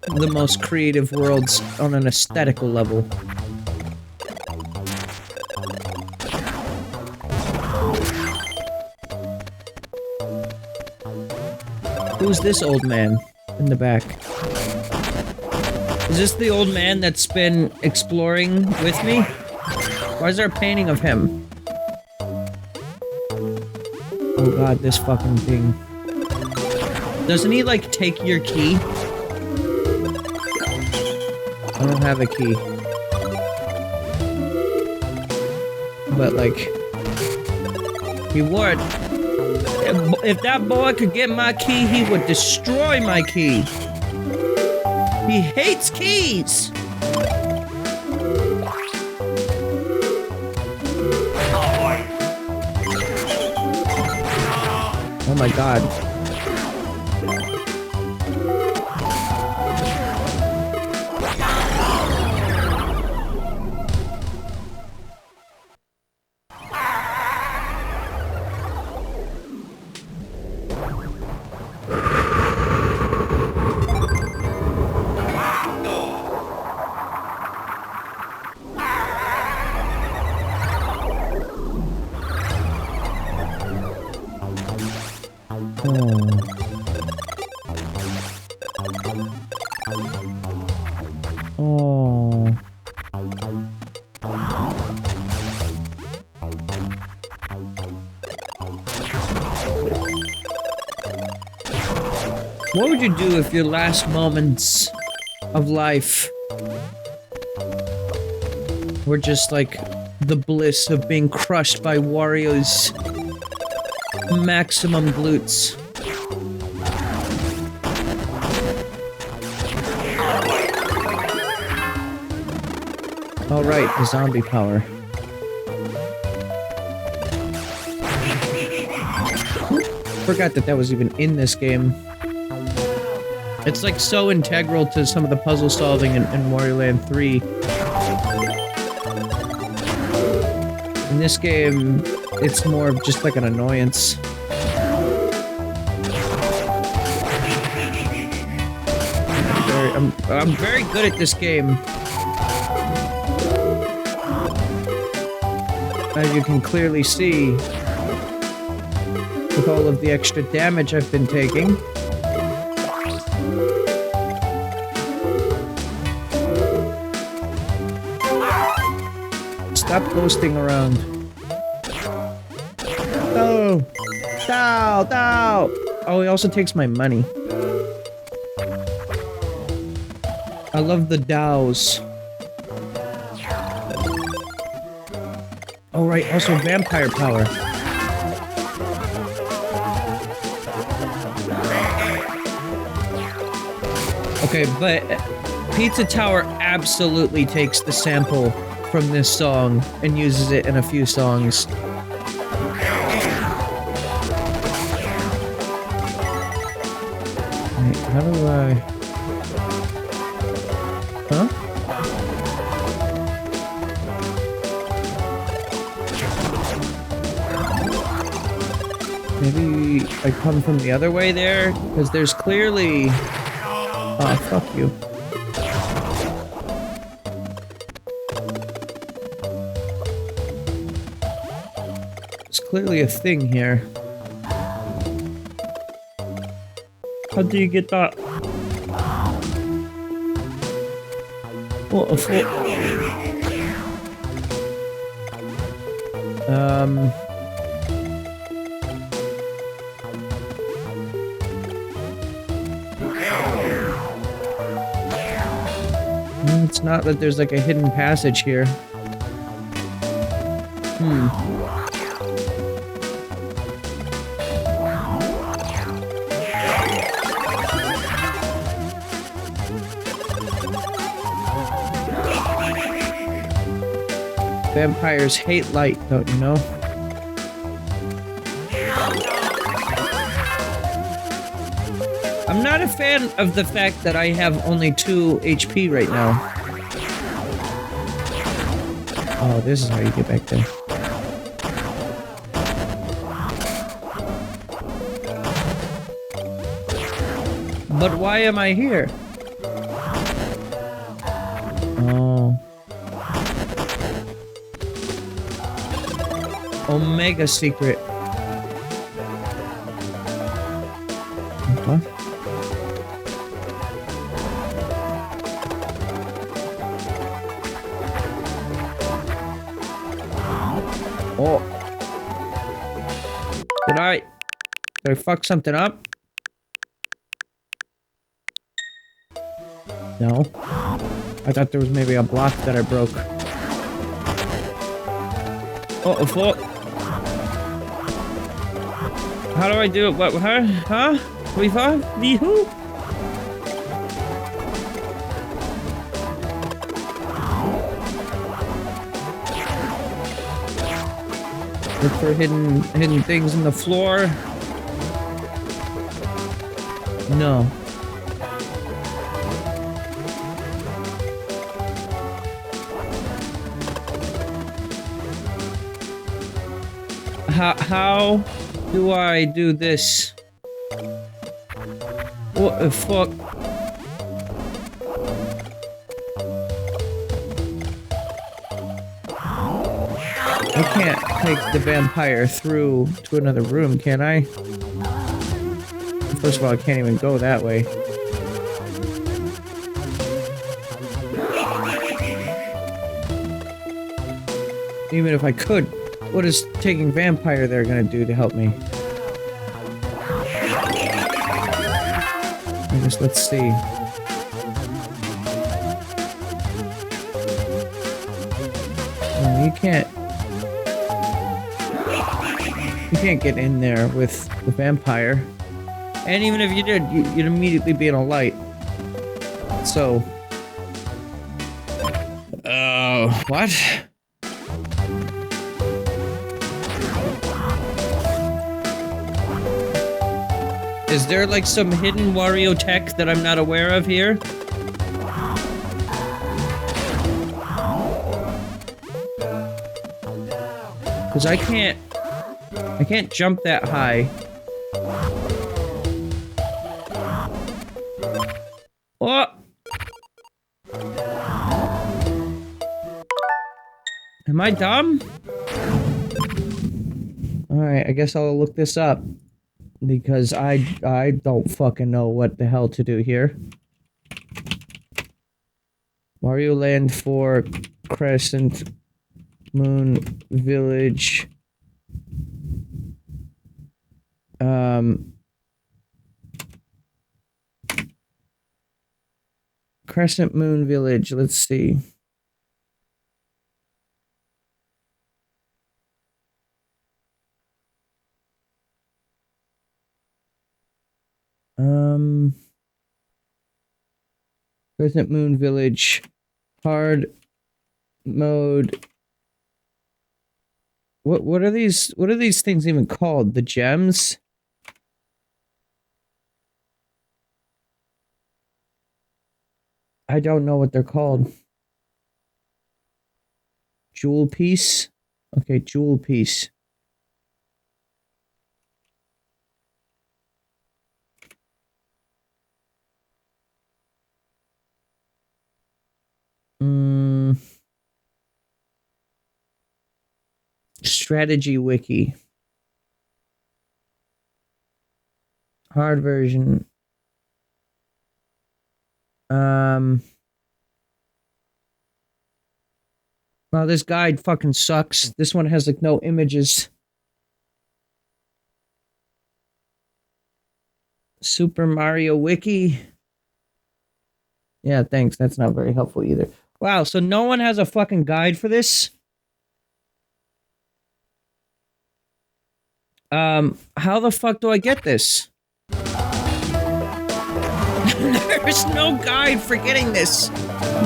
the most creative worlds on an aesthetical level. Who's this old man in the back? Is this the old man that's been exploring with me? Why is there a painting of him? Oh god, this fucking thing. Doesn't he, like, take your key? I don't have a key. But, like... he would. If that boy could get my key, he would destroy my key. He hates keys! Oh my god. What would you do if your last moments of life were just like the bliss of being crushed by Wario's maximum glutes? All right, the zombie power. Forgot that was even in this game. It's like so integral to some of the puzzle solving in Wario Land 3. In this game, it's more of just like an annoyance. I'm very good at this game. As you can clearly see, with all of the extra damage I've been taking. Stop ghosting around. Oh! Dow! Dow! Oh, he also takes my money. I love the dows. Oh, right, also vampire power. Okay, but Pizza Tower absolutely takes the sample from this song and uses it in a few songs. Wait, how do I... Huh? Maybe I come from the other way there? Because there's clearly... Oh, fuck you. There's clearly a thing here. How do you get that? What a fuck. It's not that there's like a hidden passage here. Vampires hate light, don't you know? not a fan of the fact that I have only 2 HP right now. Oh, this is how you get back there. But why am I here? Oh. Omega secret. What? Oh. Did I fuck something up? No. I thought there was maybe a block that I broke. Oh, fuck. How do I do it? What? Huh? We fought? Who? Look for hidden things in the floor. No. How do I do this? What the fuck? I can't take the vampire through to another room, can I? First of all, I can't even go that way. Even if I could, what is taking vampire there gonna do to help me? I guess let's see. Oh, you can't get in there with the vampire. And even if you did, you'd immediately be in a light. So... what? Is there like some hidden Wario tech that I'm not aware of here? Because I can't jump that high. What? Am I dumb? Alright, I guess I'll look this up. Because I don't fucking know what the hell to do here. Wario Land 4 Crescent Moon Village. Crescent Moon Village, let's see. Crescent Moon Village. Hard mode. What are these things even called? The gems? I don't know what they're called. Jewel piece? Okay, jewel piece. Strategy wiki. Hard version. Well, this guide fucking sucks. This one has like no images. Super Mario Wiki. Yeah, thanks. That's not very helpful either. Wow, so no one has a fucking guide for this? How the fuck do I get this? There's no guide for getting this.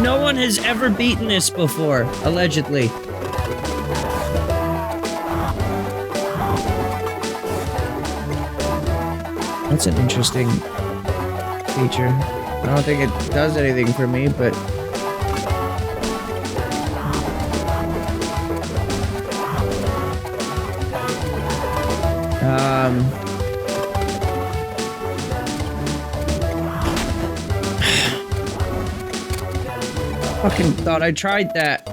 No one has ever beaten this before, allegedly. That's an interesting feature. I don't think it does anything for me, but... Fucking thought I tried that.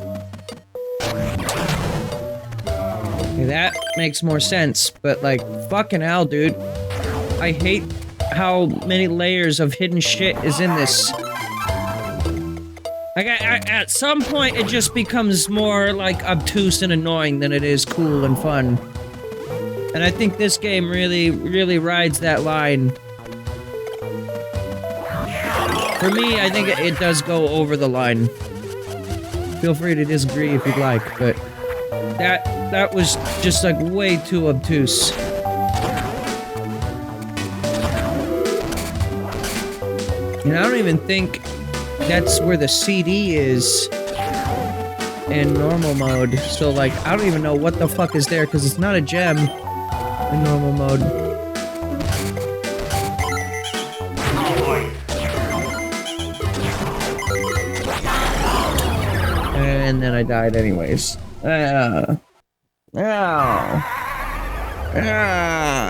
Okay, that makes more sense, but like, fucking hell, dude. I hate how many layers of hidden shit is in this. Like, at some point, it just becomes more, like, obtuse and annoying than it is cool and fun. And I think this game really, really rides that line. For me, I think it does go over the line. Feel free to disagree if you'd like, but that was just like way too obtuse. And I don't even think that's where the CD is in normal mode. So like, I don't even know what the fuck is there because it's not a gem in normal mode. And then I died anyways. Ow. Ah,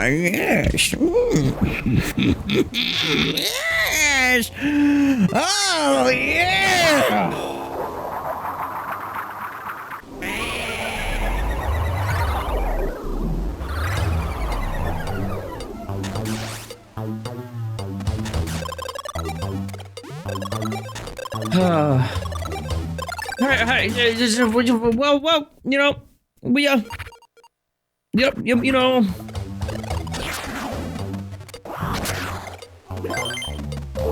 yes. Yes. Oh, yeah. Hey, well, you know, we, yep, you know.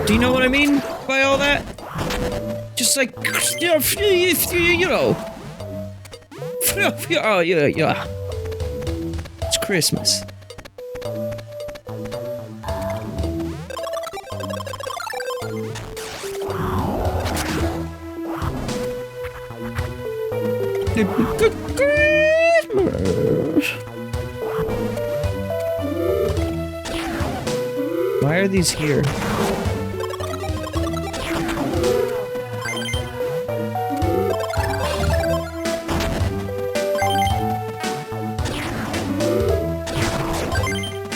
Do you know what I mean by all that? Just like, you know. Oh, yeah. It's Christmas. Why are these here?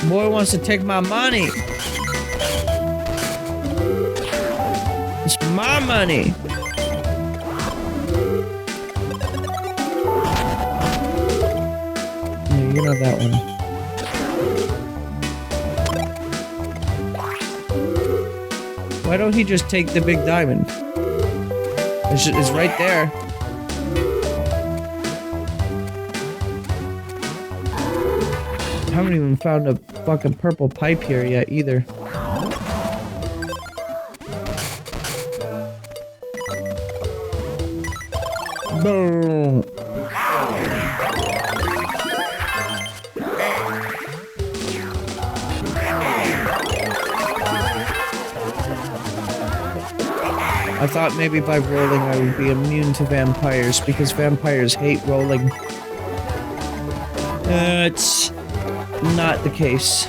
Boy wants to take my money. It's my money. You know that one. Why don't he just take the big diamond? It's right there. I haven't even found a fucking purple pipe here yet either. Boom. I thought maybe by rolling I would be immune to vampires, because vampires hate rolling. It's not the case.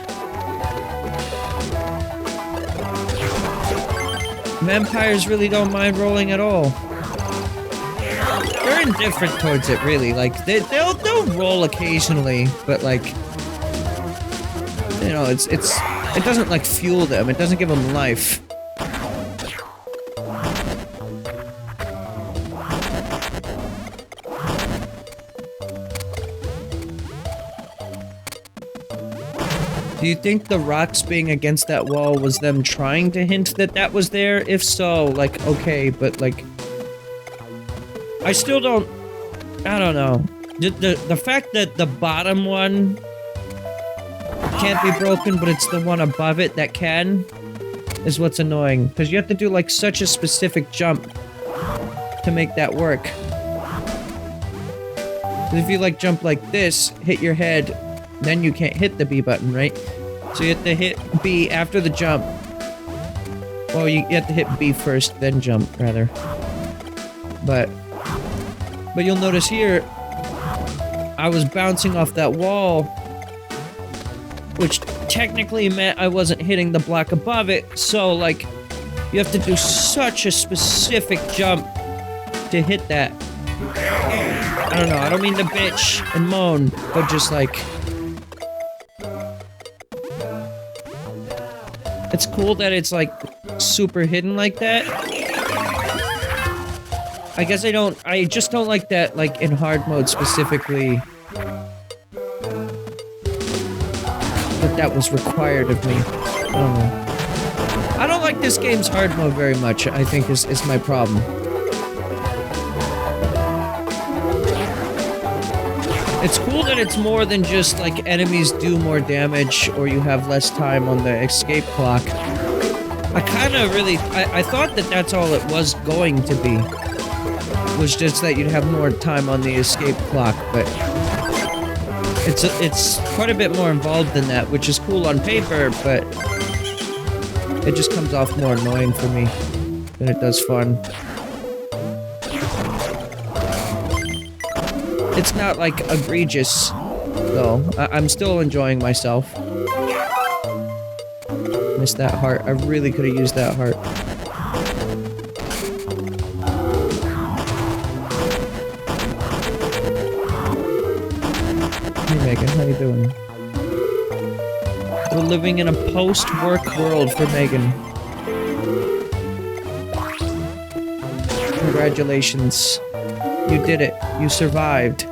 Vampires really don't mind rolling at all. They're indifferent towards it, really. Like, they'll roll occasionally, but like, you know, it doesn't like fuel them. It doesn't give them life. Do you think the rocks being against that wall was them trying to hint that that was there? If so, like, okay, but like... I still don't... I don't know. The fact that the bottom one can't be broken, but it's the one above it that can, is what's annoying. Because you have to do, like, such a specific jump to make that work. 'Cause if you, like, jump like this, hit your head... then you can't hit the B button, right? So you have to hit B after the jump. Well, you have to hit B first, then jump, rather. But you'll notice here, I was bouncing off that wall, which technically meant I wasn't hitting the block above it, so, like, you have to do such a specific jump to hit that. I don't know, I don't mean to bitch and moan, but just, like... It's cool that it's, like, super hidden like that. I guess I just don't like that, like, in hard mode specifically. That was required of me. I don't know. I don't like this game's hard mode very much, I think is my problem. It's cool that it's more than just, like, enemies do more damage or you have less time on the escape clock. I kinda really... I thought that that's all it was going to be. Was just that you'd have more time on the escape clock, but... It's quite a bit more involved than that, which is cool on paper, but... It just comes off more annoying for me than it does fun. It's not, like, egregious, though. I'm still enjoying myself. Missed that heart. I really could have used that heart. Hey, Megan, how you doing? We're living in a post-work world for Megan. Congratulations. You did it. You survived.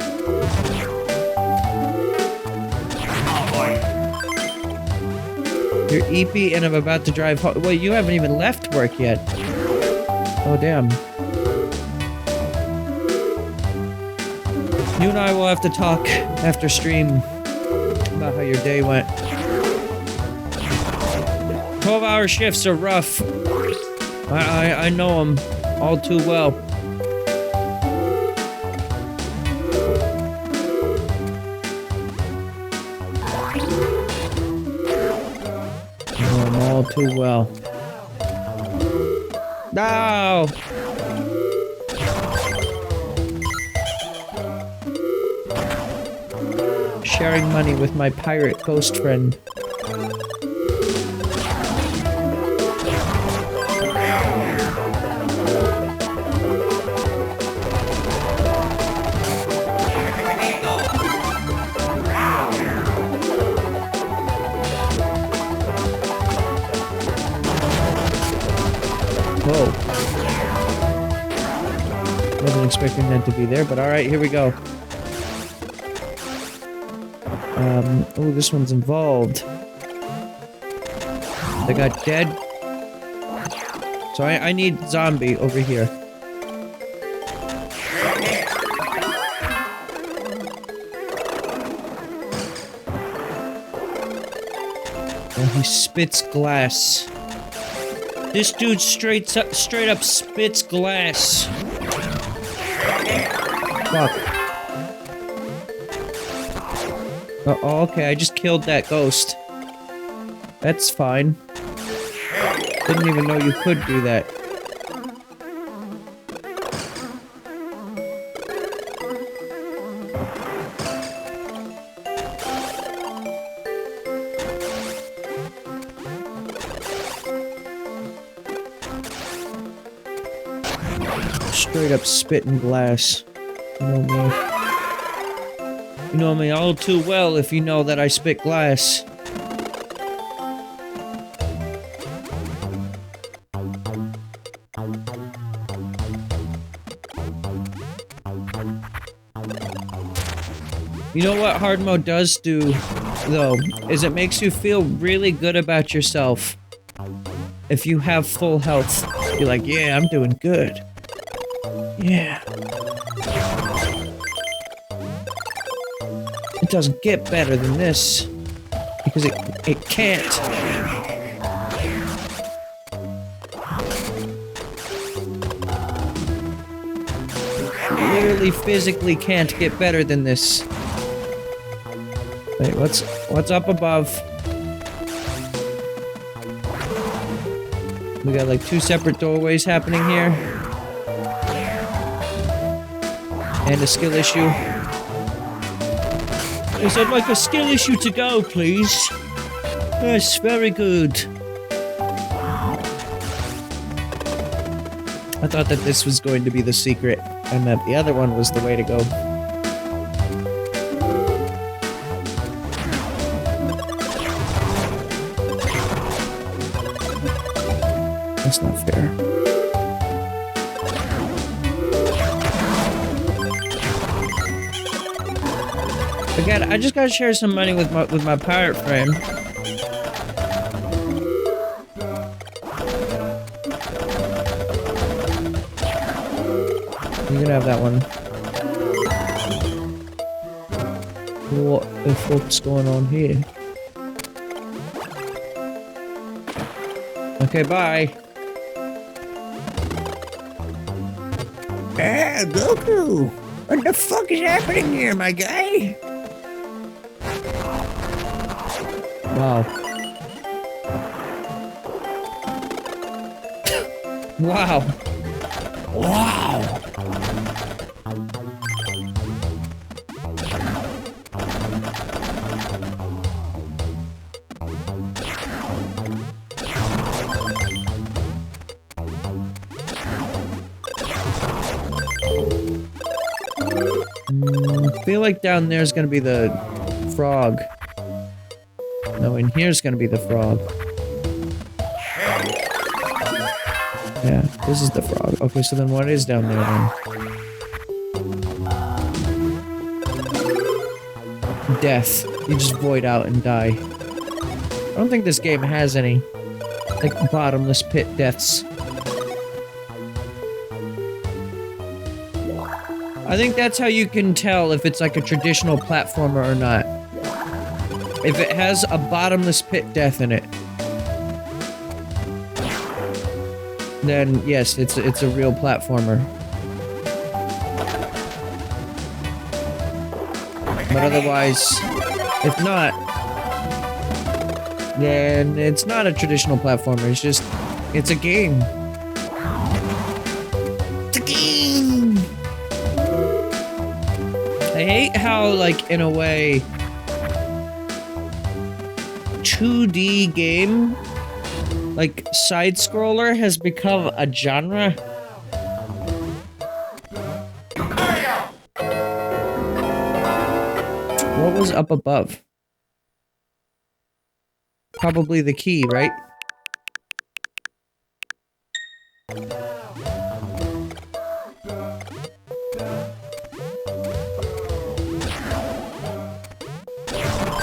You're EP and I'm about to drive home. Well, you haven't even left work yet. Oh, damn. You and I will have to talk after stream about how your day went. 12-hour shifts are rough. I know them all too well. All too well. No! Sharing money with my pirate ghost friend. Whoa. Wasn't expecting that to be there, but alright, here we go. Oh, this one's involved. They got dead. So I need zombie over here. And he spits glass. This dude straight up spits glass. Fuck. Oh, okay, I just killed that ghost. That's fine. Didn't even know you could do that. Straight up spitting glass. You know me. You know me all too well if you know that I spit glass. You know what hard mode does do, though, is it makes you feel really good about yourself. If you have full health, you're like, yeah, I'm doing good. Yeah. It doesn't get better than this. Because it can't. Literally, physically can't get better than this. Wait, what's up above? We got like 2 separate doorways happening here. And a skill issue. Yes, I'd like a skill issue to go, please. Yes, very good. I thought that this was going to be the secret, and that the other one was the way to go. That's not fair. Again, I just gotta share some money with my pirate friend. You can have that one. What the fuck's going on here? Okay, bye. Ah, Goku! What the fuck is happening here, my guy? Wow. Wow. Wow! I feel like down there's gonna be the frog. No, in here's gonna be the frog. Yeah, this is the frog. Okay, so then what is down there then? Death. You just void out and die. I don't think this game has any, like, bottomless pit deaths. I think that's how you can tell if it's like a traditional platformer or not. If it has a bottomless pit death in it, then yes, it's a real platformer. But otherwise, if not, then it's not a traditional platformer. It's a game. It's a game. I hate how, like, in a way, 2D game, like, side-scroller has become a genre. What was up above? Probably the key, right?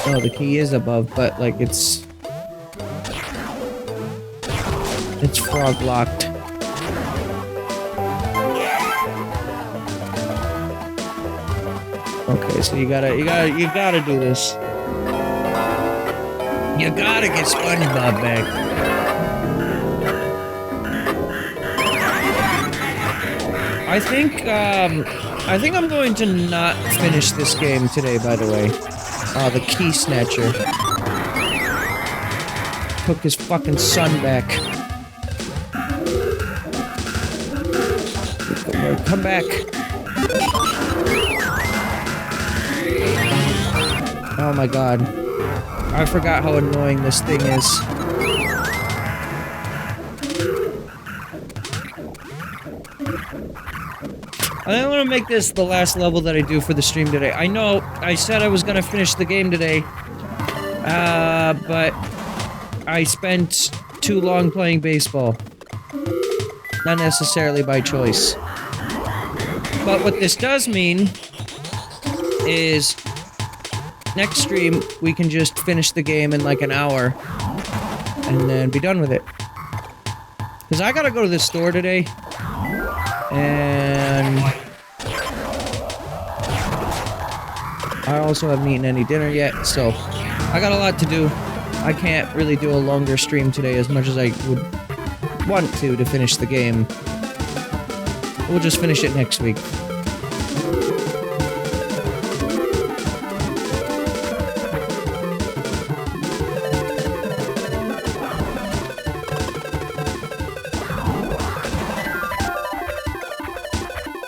Oh, the key is above, but, like, it's frog locked. Okay, so you gotta do this. You gotta get SpongeBob back. I think I'm going to not finish this game today, by the way. The key snatcher took his fucking son back. Come back. Oh my god. I forgot how annoying this thing is. I think I'm gonna make this the last level that I do for the stream today. I know I said I was gonna finish the game today, but I spent too long playing baseball. Not necessarily by choice. But what this does mean is next stream we can just finish the game in like an hour and then be done with it. Because I gotta go to the store today. And I also haven't eaten any dinner yet, so I got a lot to do. I can't really do a longer stream today as much as I would want to finish the game. We'll just finish it next week.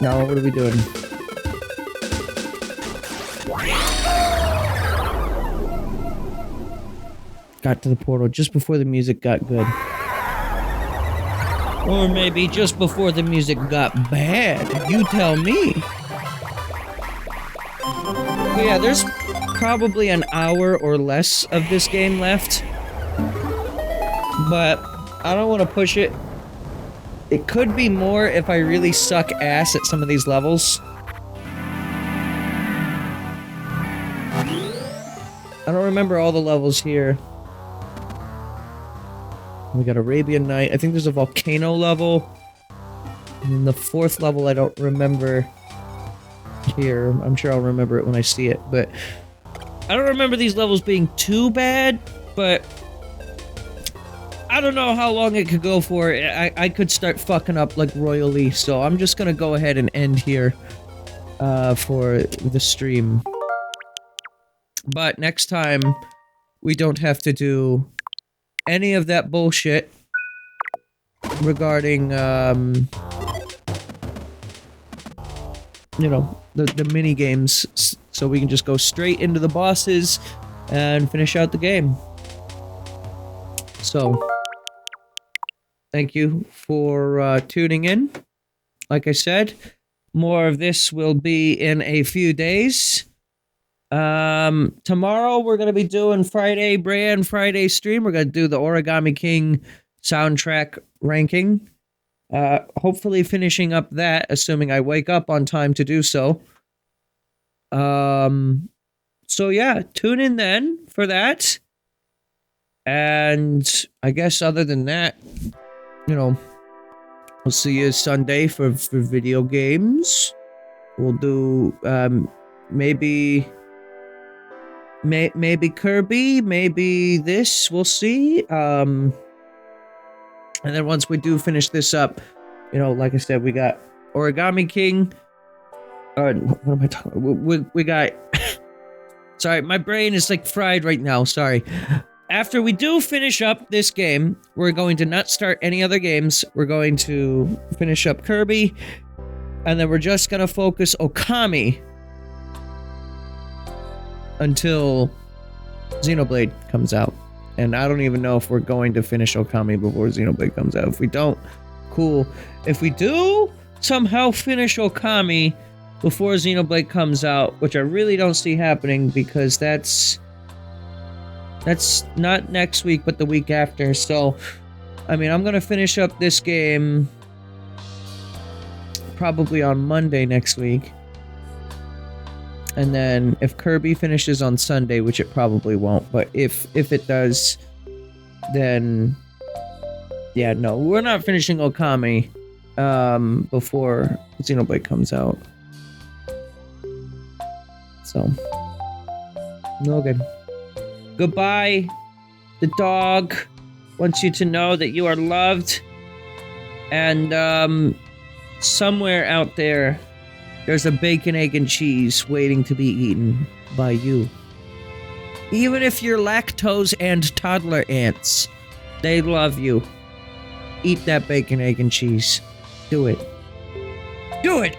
Now what are we doing? got to the portal just before the music got good. Or maybe just before the music got bad. You tell me. But yeah, there's probably an hour or less of this game left. But I don't want to push it. It could be more if I really suck ass at some of these levels. I don't remember all the levels here. We got Arabian Night. I think there's a volcano level. And then the 4th level I don't remember here. I'm sure I'll remember it when I see it, but I don't remember these levels being too bad, but I don't know how long it could go for. I could start fucking up like royally, so I'm just gonna go ahead and end here for the stream. But next time, we don't have to do any of that bullshit regarding, you know, the mini games, so we can just go straight into the bosses and finish out the game. So, thank you for tuning in. Like I said, more of this will be in a few days. Tomorrow we're gonna be doing Brand Friday stream. We're gonna do the Origami King soundtrack ranking. Hopefully finishing up that, assuming I wake up on time to do so. So yeah, tune in then for that. And I guess other than that, you know, we'll see you Sunday for video games. We'll do, maybe Kirby, maybe this, we'll see. And then once we do finish this up, you know, like I said, we got Origami King. What am I talking about? We got... Sorry, my brain is like fried right now, sorry. After we do finish up this game, we're going to not start any other games. We're going to finish up Kirby, and then we're just gonna focus Okami until Xenoblade comes out. And I don't even know if we're going to finish Okami before Xenoblade comes out. If we don't, cool. If we do somehow finish Okami before Xenoblade comes out, which I really don't see happening because that's not next week, but the week after. So, I mean, I'm gonna finish up this game probably on Monday next week. And then if Kirby finishes on Sunday, which it probably won't, but if it does, then yeah, no, we're not finishing Okami before Xenoblade comes out. So, no good. Goodbye. The dog wants you to know that you are loved, and somewhere out there, there's a bacon, egg, and cheese waiting to be eaten by you. Even if you're lactose and toddler ants, they love you. Eat that bacon, egg, and cheese. Do it. Do it!